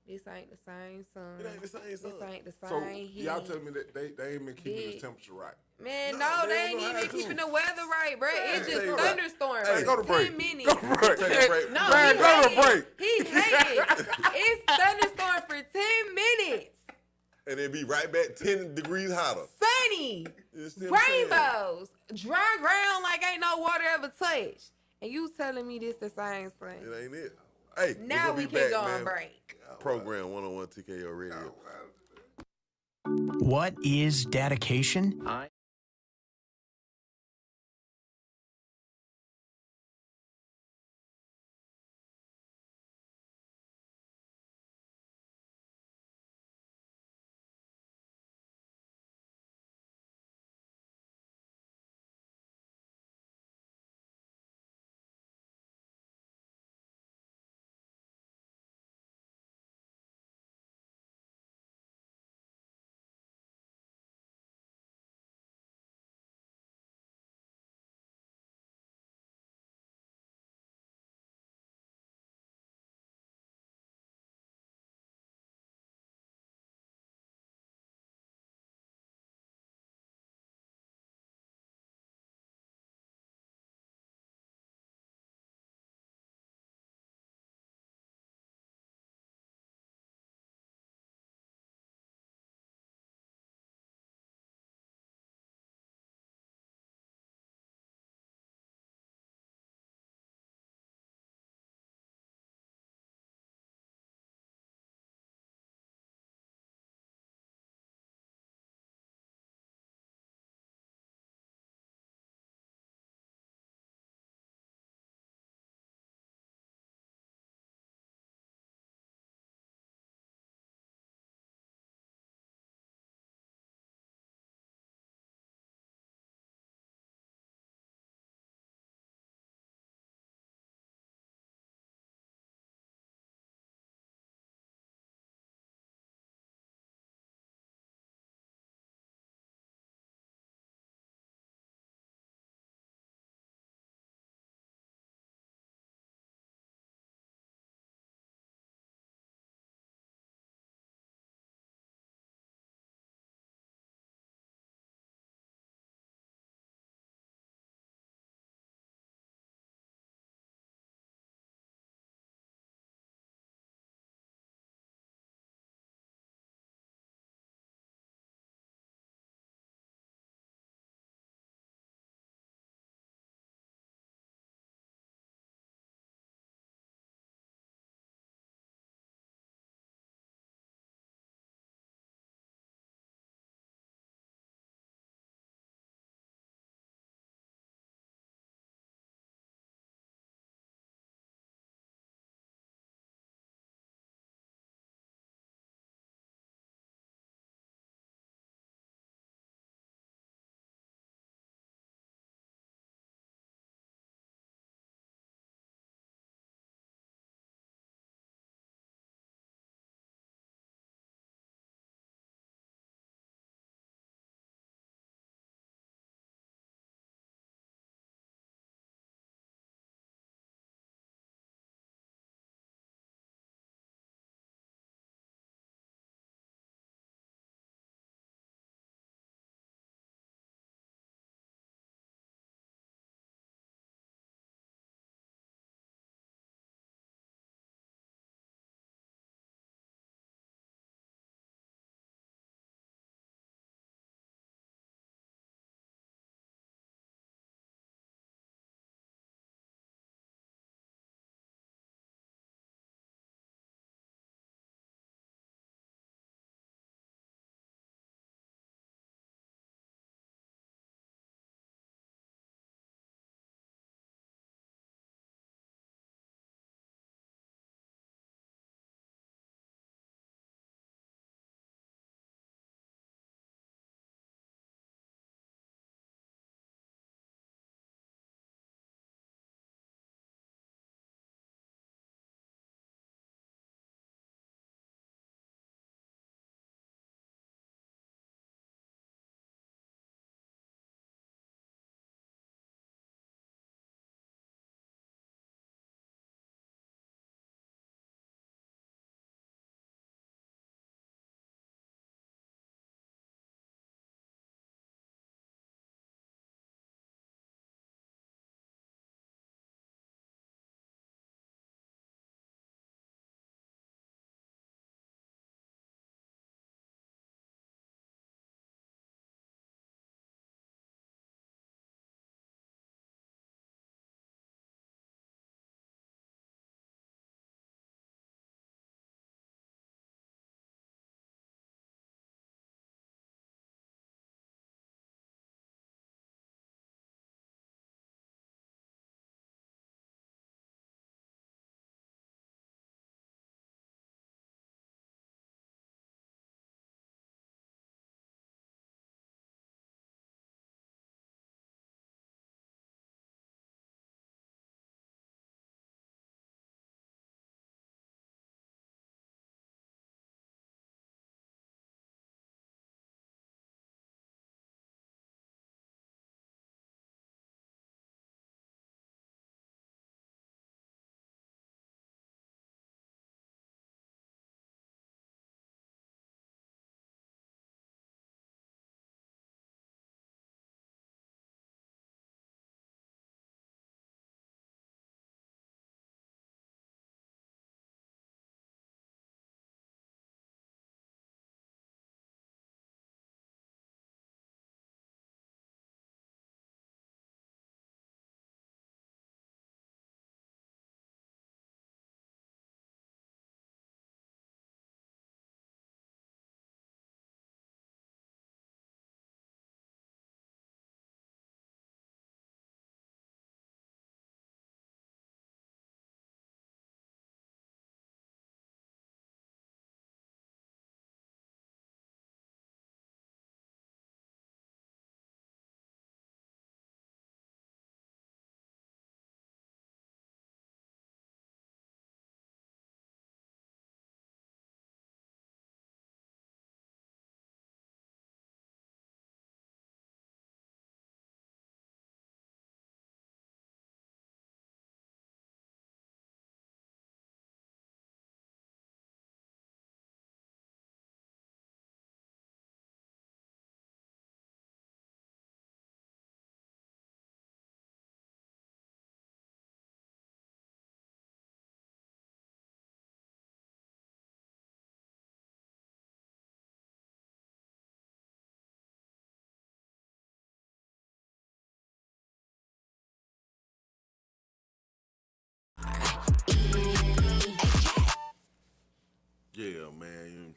this ain't the same sun. It ain't the same sun. This ain't the same So heat. y'all tell me that they ain't been keeping Big. this temperature right. Man, No, no, they they don't ain't know how even to. keeping the weather right, bro. It's Hey, just tell you what. thunderstorms Hey, for go to 10 break. minutes. Go to break. Take a break. No, Man, he go to hating. break. He hating. It's thunderstorm for 10 minutes. And it be right back 10 degrees hotter. Sunny. You see what I'm saying? Rainbows. Dry ground like ain't no water ever touched. And you telling me this the same thing. It ain't it. Hey, Now we we gonna be can back, go man. on break. Program 101 TKO Radio. What is dedication?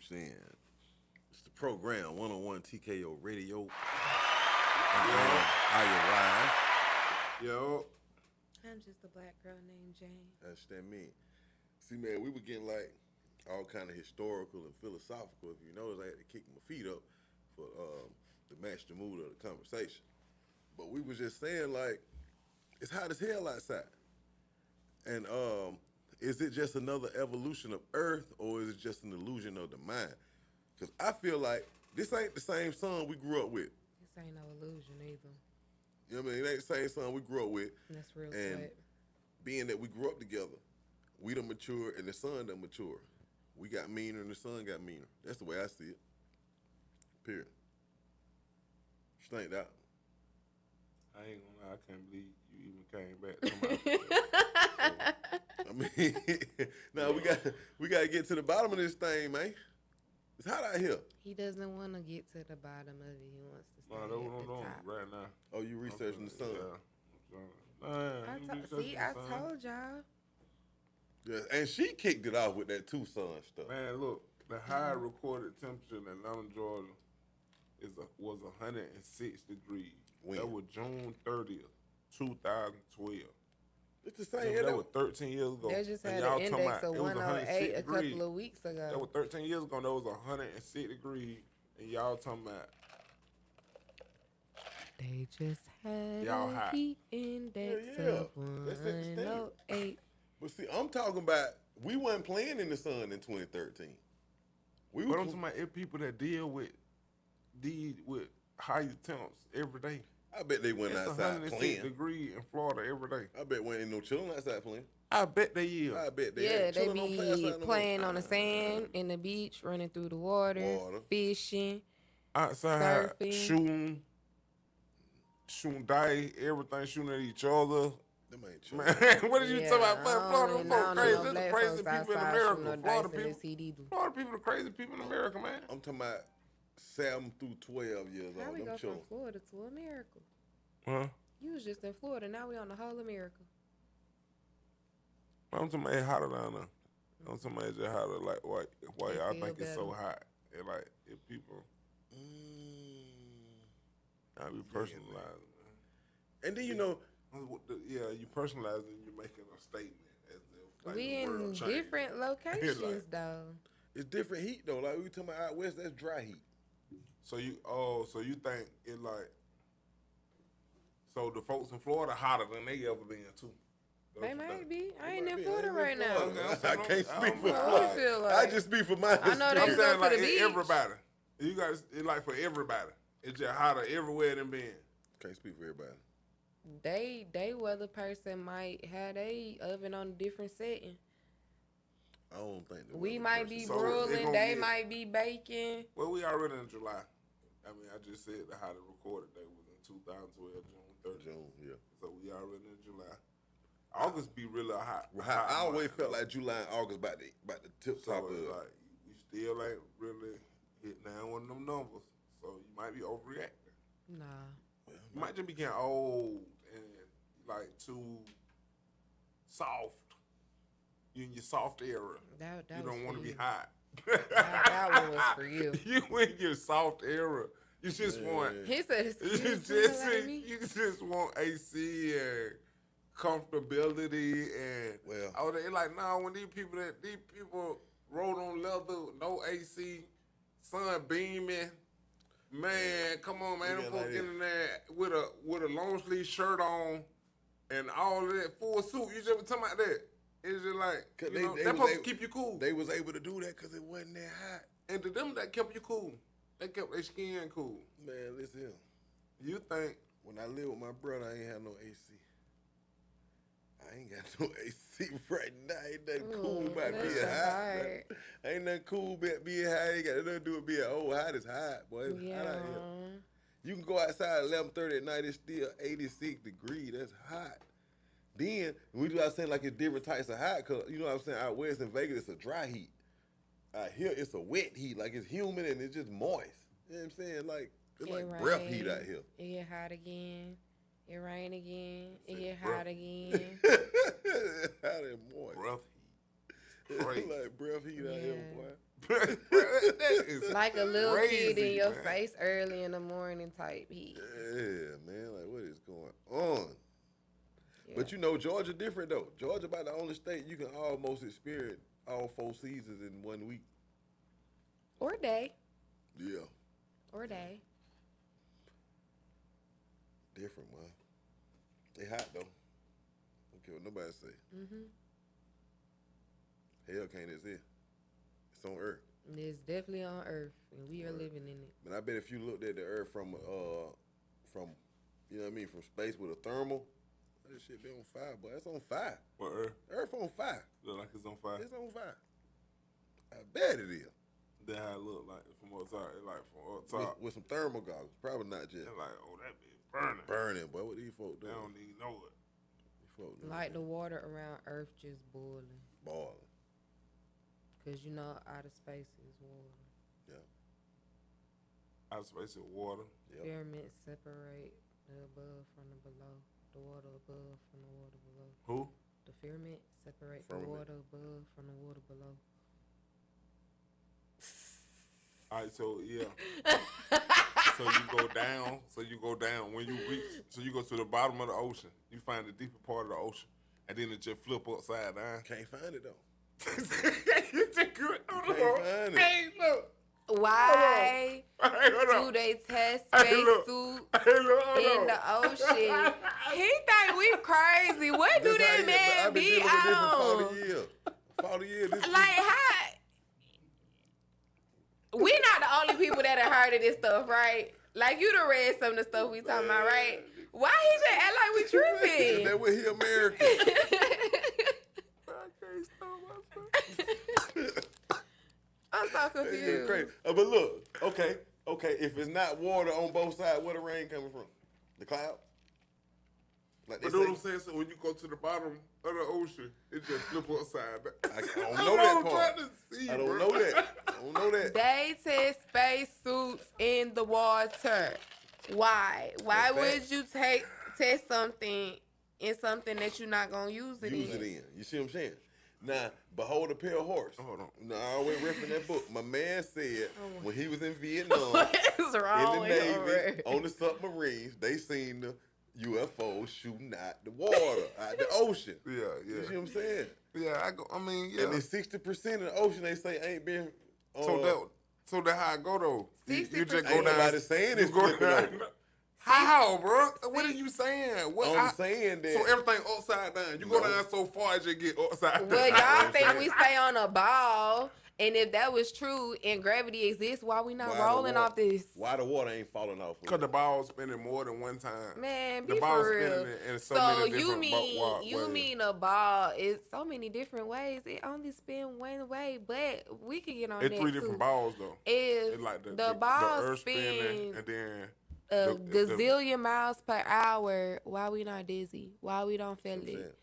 saying? It's the program, 101 TKO Radio. Iyah. Yo. I'm just a black girl named Jane. That's that mean. See, man, we were getting like all kind of historical and philosophical. If you notice, I had to kick my feet up for to match the mood of the conversation. But we was just saying like, it's hot as hell outside. And is it just another evolution of Earth, or is it just an illusion of the mind? Because I feel like this ain't the same sun we grew up with. This ain't no illusion either. You know what I mean? It ain't the same son we grew up with. That's real And sweat. being that we grew up together, we done mature and the son done mature. We got meaner and the son got meaner. That's the way I see it. Period. Straight out. I ain't gonna lie, I can't believe you even came back. I mean, now we got to get to the bottom of this thing, man. It's hot out here. He doesn't want to get to the bottom of it. He wants to stay No, at that's what I'm the doing top. right now. Oh, you researching the sun? Yeah. I told y'all. Yeah, and she kicked it off with that two sun stuff. Man, look, the high recorded temperature in Atlanta, Georgia, was 106 degrees. When? That was June 30th, 2012. It's the same. That was 13 years ago. They just And had y'all an talking index about of it was 108 a degrees. couple of weeks ago. That was 13 years ago. That was 106 degrees. And y'all talking about They just had Y'all a hot. heat index Yeah, of that's the standard. 108. But see, I'm talking about we wasn't playing in the sun in 2013. We But were I'm talking about if people that deal with higher temps every day. I bet they went It's outside 106 playing. degrees in Florida every day. I bet when ain't no children outside playing. I bet they is. I bet they Yeah, ain't. they Children don't play be outside no playing more. on the sand, in the beach, running through the water. Fishing. Outside Surfing. shooting dice, everything, shooting at each other. Them ain't children. Man, what are you talking about? Florida people crazy. There's the crazy people in America. Florida people the crazy people in America, man. I'm talking about 7 through 12 years How old. we Them go from children. Florida to America? Huh? You was just in Florida. Now we on the whole America. I'm talking about it's hotter down there. I'm talking about it's just hotter. Like why It y'all feel think it's so better. hot? And like if people, I be personalizing. And then you know, Yeah, you personalizing. You're making a statement. As if, like, We the world in changed. different locations Like- though. it's different heat though. Like we talking about out west, that's dry heat. So you think it like so the folks in Florida hotter than they ever been too. That's They what you might think. be. I ain't Might in be. Florida ain't right in now. Florida. Okay, I can't speak for know. What Florida. you feel I like? just speak for my I know experience. they I'm go saying to like the it, beach. everybody. You guys, it like for everybody. It's just hotter everywhere than been. Can't speak for everybody. They weather person might have they oven on a different setting. I don't think the We weather might person- be So it broiling. gonna They get- might be baking. Well, we already in July. I mean, I just said the hottest recorded day was in 2012, June 30th. June, yeah. So we already in July. August be really hot. I always month, felt though. like July and August about the tip So top it's of like we still ain't really hit down one of them numbers. So you might be overreacting. Nah. You might just be getting old and like too soft. You in your soft era. That You was don't want for to be you. hot. That one was for you. You in your soft era. You just want He said, you "Excuse just want AC and comfortability and Well- they like when these people rode on leather, no AC, sun beaming. Man, come on, man. Look Them at folks like get in there with a long sleeve shirt on and all of that full suit. You just talking about that. It's just like, 'Cause you know, they that's was supposed to keep you cool. They was able to do that because it wasn't that hot. And to them, that kept you cool. They kept their skin cool. Man, listen here. You think, When I lived with my brother, I ain't had no AC. I ain't got no AC right now. Ain't nothing cool about bless being your hot. heart. Ain't nothing cool about being hot. Ain't got nothing to do with being old. Hot is hot, boy. It's hot out here. Yeah. You can go outside at 11:30 at night. It's still 86 degrees. That's hot. Then we do saying like it's different types of hot, cause you know what I'm saying. Out west in Vegas, it's a dry heat. Out here, it's a wet heat. Like it's humid and it's just moist. You know what I'm saying? Like it's It like breath heat rain, out here. It get hot again. It rain again. It get breath. hot again. hot and moist. rough crazy. Like breath heat out here, Yeah. boy. That is Like a little kid crazy, in your man. face early in the morning type heat. Yeah, man. Like, what is going on? Yeah. But you know, Georgia different though. Georgia about the only state you can almost experience all 4 seasons in 1 week. Or day. Yeah, Or day. different, man. They hot though. Don't care what nobody say. Mm-hmm. Hell can't exist. It's on Earth. It's definitely on Earth, and we are living in it. But I bet if you looked at the Earth from you know what I mean, from space with a thermal, that shit be on fire, boy. It's on fire. What Earth? Earth on fire. Look like it's on fire. It's on fire. I bet it is. That how it look like from up top. It like from up top. With some thermal goggles. Probably not just It's like, oh, that bitch burning. burning, boy. What these folk They doing? don't even know it. These folk doing Like the water around Earth just boiling. boiling. Because, you know, outer space is water. Out of space with water. Yep. Pyramids separate the above from the below. The water above from the water below. Who? The firmament separate the Firmament. water above from the water below. All right, so yeah. So you go down. So you go down. When you reach, so you go to the bottom of the ocean. You find the deeper part of the ocean, and then it just flip upside down. Can't find it though. You just good. Can't find it. Hey, look. Why Hey, hold do on. they test Hey, space look. suits Hey, look, hold in on. the ocean? He think we crazy. What do This how that it- man I've been be dealing with this for on? 40 years. 40 years. This Like, how? We not the only people that have heard of this stuff, right? Like, you done read some of the stuff we talking about, right? Why he just act like we tripping? that way he American. I'm so That shit confused. crazy. But look, okay. If it's not water on both sides, where the rain coming from? The clouds? Like they But know what I'm say. saying? So when you go to the bottom of the ocean, it just flip upside down. I don't That's know what that I'm part. trying to see, I don't bro. know that. I don't know that. They test space suits in the water. Why? Why That's would fact. you test something in something that you're not gonna use it Use in? it in. You see what I'm saying? Now, behold a pale horse. Hold on. Now, I always reference that book. My man said when he was in Vietnam, What is wrong in the with Navy, her? on the submarines, they seen the UFOs shooting out the water, out the ocean. Yeah, You see yeah. what I'm saying? Yeah, I mean, yeah. And then 60% of the ocean they say ain't been. So that how I go though. You just 60%. go Ain't down. nobody saying you it's go flipping down. over. How, bro? What are you saying? What? I'm saying that. So everything upside down. You go No. down so far as you get upside Well, down. y'all think we stay on a ball, and if that was true and gravity exists, why we not Why the rolling wa- off this? Why the water ain't falling off? Because the ball's spinning more than one time. Man, The be ball's for real. spinning in so So many you different ways. mean a ball is so many different ways. It only spin one way, but we could get on It's that three too. different balls though. If It's like the ball earth spinning spin and then a the- gazillion miles per hour, why we not dizzy? Why we don't feel it?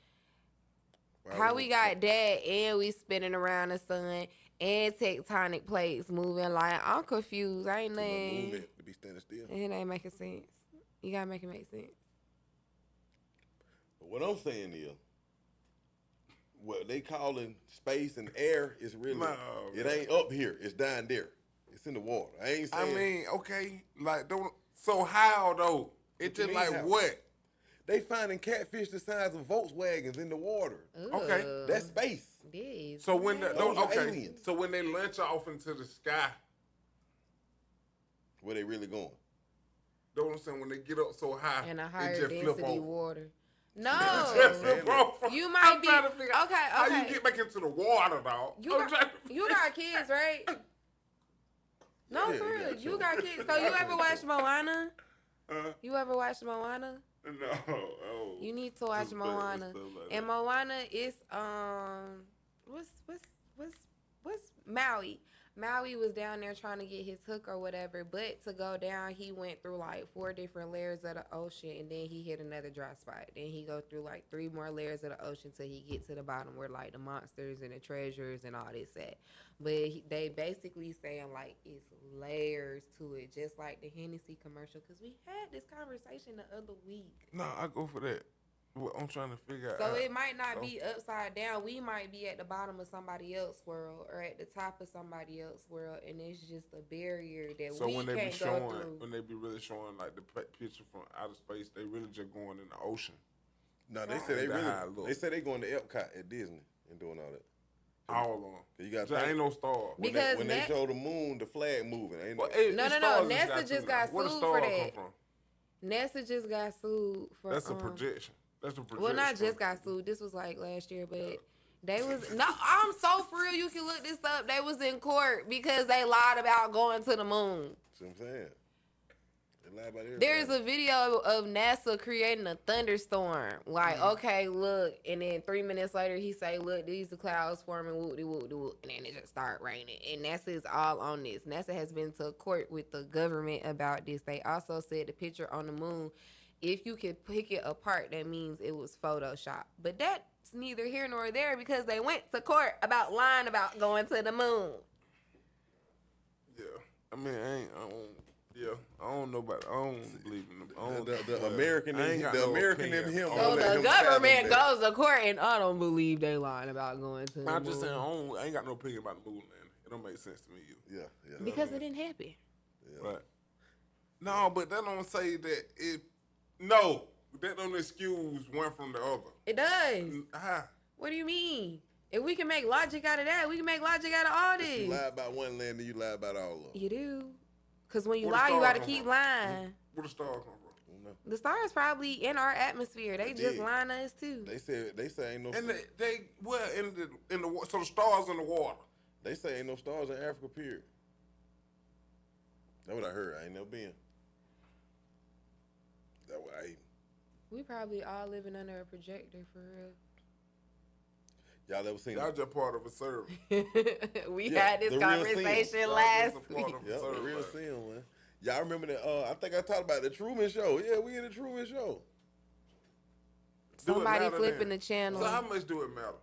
How we got that and we spinning around the sun and tectonic plates moving? Like, I'm confused. I ain't nothing. movement to be standing still. It ain't making sense. You gotta make it make sense. But what I'm saying is, what they calling space and air is really No, it man. ain't up here. It's down there. It's in the water. I ain't I saying. mean, okay, like don't. So how though? It What you just mean like how? what? they finding catfish the size of Volkswagens in the water. Okay, Ugh. That's space. This. So when the, Those are okay, aliens. so when they launch off into the sky, Where they really going? know what I'm saying? When they get up so high, and a it higher just flip density off. water. Just No. flip off. You might I'm be- trying to figure out okay, how you okay. get back into the water, dog. You I'm trying got, to you got kids, right? No, Yeah, for yeah, real. sure. You got kids. So you ever watch Moana? Uh, You ever watch Moana? no. Oh. You need to watch Just play with Moana. stuff like And that. Moana is what's Maui. Maui was down there trying to get his hook or whatever, but to go down, he went through like 4 different layers of the ocean, and then he hit another dry spot. Then he go through like 3 more layers of the ocean till he get to the bottom where like the monsters and the treasures and all this at. But they basically saying like it's layers to it, just like the Hennessy commercial. Cause we had this conversation the other week. No, I go for that. Well, I'm trying to figure out. So it might not be upside down. We might be at the bottom of somebody else's world or at the top of somebody else's world, and it's just a barrier that So we when they be can't go showing, through. when they be really showing like the picture from outer space, they really just going in the ocean. No, they say That's how it look. they say they going to Epcot at Disney and doing all that. All along. You got There ain't no stars. Because when they show the moon, the flag moving. Ain't Well, No. NASA just got Where the sued stars for that. come from? NASA just got sued for. That's a projection. That's a projection. Well, not just got sued. This was like last year, but they was no. I'm so for real. You can look this up. They was in court because they lied about going to the moon. See what I'm saying? They lie about everything. There's a video of NASA creating a thunderstorm. Like, okay, look, and then 3 minutes later, he say, "Look, these are clouds forming, whoop de whoop de whoop," and then it just start raining. And NASA is all on this. NASA has been to court with the government about this. They also said the picture on the moon, if you could pick it apart, that means it was Photoshop. But that's neither here nor there because they went to court about lying about going to the moon. Yeah. I mean, I don't know about. I don't believe in them. I don't, The American I ain't in got the no American opinion in him. on So won't let the him government fathom goes to court, and I don't believe they lying about going to the I'm moon. just saying, I ain't got no opinion about the moon landing. It don't make sense to me either. that. Yeah. Because it didn't happen. Right. No, but that don't say that it. No, that don't excuse one from the other. It does. Ah, What do you mean? If we can make logic out of that, we can make logic out of all If you this. lie about one land, then you lie about all of them. You do. Because when you Where the lie, you stars got to come keep from? lying. where the stars come from? The stars probably in our atmosphere. They just did. lying us too. They say ain't no. And they well in the so the stars in the water. They say ain't no stars in Africa. Period. That's what I heard. I ain't never been. That's what I. We probably all living under a projector for Y'all ever seen? Y'all just part of a service. real. We Yeah, had this the real conversation Y'all last just a week. part of a Yeah, the service, real man. sin, man. Y'all remember that? I think I talked about the Truman Show. Yeah, we in the Truman Show. Do it Somebody matter flipping then? the channel. So how much do it matter?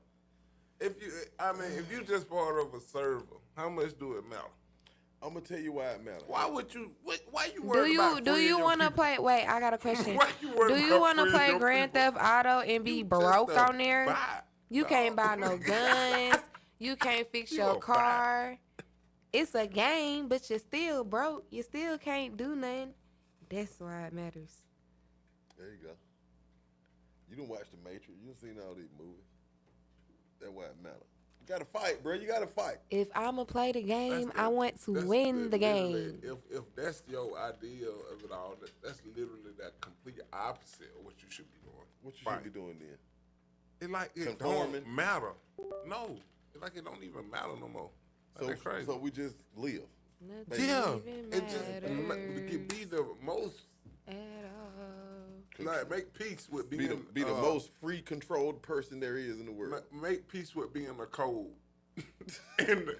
If you just part of a server, how much do it matter? I'm gonna tell you why it matters. Why would you? Why you Do worried you about freeing your want to people? play? Wait, I got a question. Why you worried Do you about want to freeing play your Grand people? Theft Auto and be You broke just a on there? bot, You dog. can't buy no guns. You can't fix You your a bot. car. It's a game, but you're still broke. You still can't do nothing. That's why it matters. There you go. You done watch The Matrix. You done seen all these movies. That's why it matters. You gotta fight, bro. You gotta fight. If I'ma play the game, That's I want to that's win the literally- game. If that's your idea of it all, that's literally that complete opposite of what you should be doing. What you Fight. should be doing then? It like it Conforming. don't matter. No, it like it don't even matter no more. Like that crazy. So we just live. Nothing Yeah, even it just matters be the most at all. like make peace with Be being the most free, controlled person there is in the world. make peace with being a code in the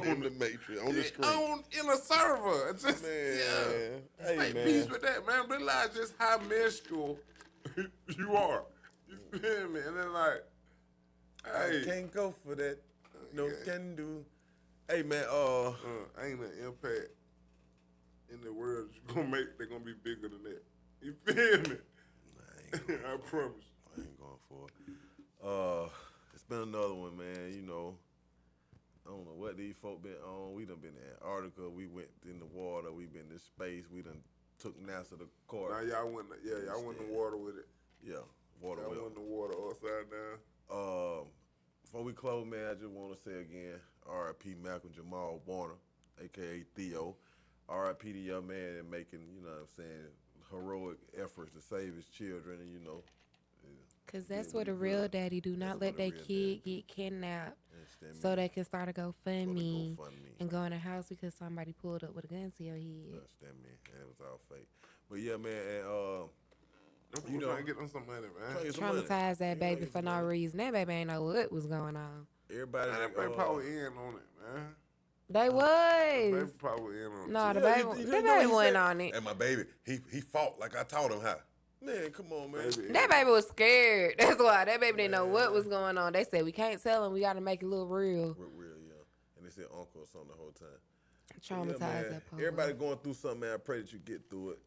In the Matrix, on the screen. in a server. It's just Man, yeah. hey, Make man. peace with that, man. Realize just how minuscule you are. You feel me? And then like, hey, Can't go for that. No Yeah. can do. Hey man, ain't an impact in the world they're gonna be bigger than that. You feel me? I promise. I ain't going for it. It's been another one, man. You know, I don't know what these folk been on. We done been in Antarctica. We went in the water. We been in space. We done took NASA to court. Now y'all went in the water with it. Yeah, water Y'all well. went in the water upside down. Before we close, man, I just want to say again, R.I.P. Malcolm Jamal Warner, a.k.a. Theo. R.I.P. the young man and making, you know what I'm saying, heroic efforts to save his children and, you know. Cause that's Yeah, what a we real good. daddy do. Not That's let what a their real kid daddy get kidnapped Understand so me? they can start a GoFundMe GoFundMe. and go in a house because somebody pulled up with a gun to your head. Understand me? And it was all fake. But yeah, man, and You know, trying to get them some money, man. trying to get some money. Traumatized that You know, baby get for some no money. reason. That baby ain't know what was going on. Everybody, Man, that baby probably in on it, man. They That was. baby probably in on it. No, the Yeah, baby, you the know baby he wasn't said- on it. And my baby, he fought like I taught him how. Man, come on, man. Baby. That baby was scared. That's why that baby didn't know what was going on. They said we can't tell him. We got to make it look real. Real, yeah. And they said uncle or something the whole time. Traumatized Yeah, man. that poor Everybody boy. going through something, man. I pray that you get through it.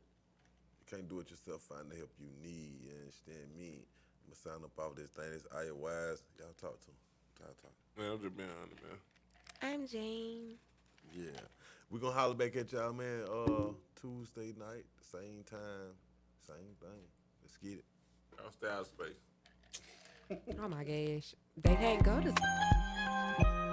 can't do it yourself, find the help you need. You understand me? I'm gonna sign up off this thing. This Iyah Wise. Y'all talk to him. Talk. Man, I'm just being honest, man. I'm Jane. Yeah. We gonna holler back at y'all, man. Tuesday night, same time, same thing. Let's get it. Y'all stay out of space. Oh my gosh. They can't go to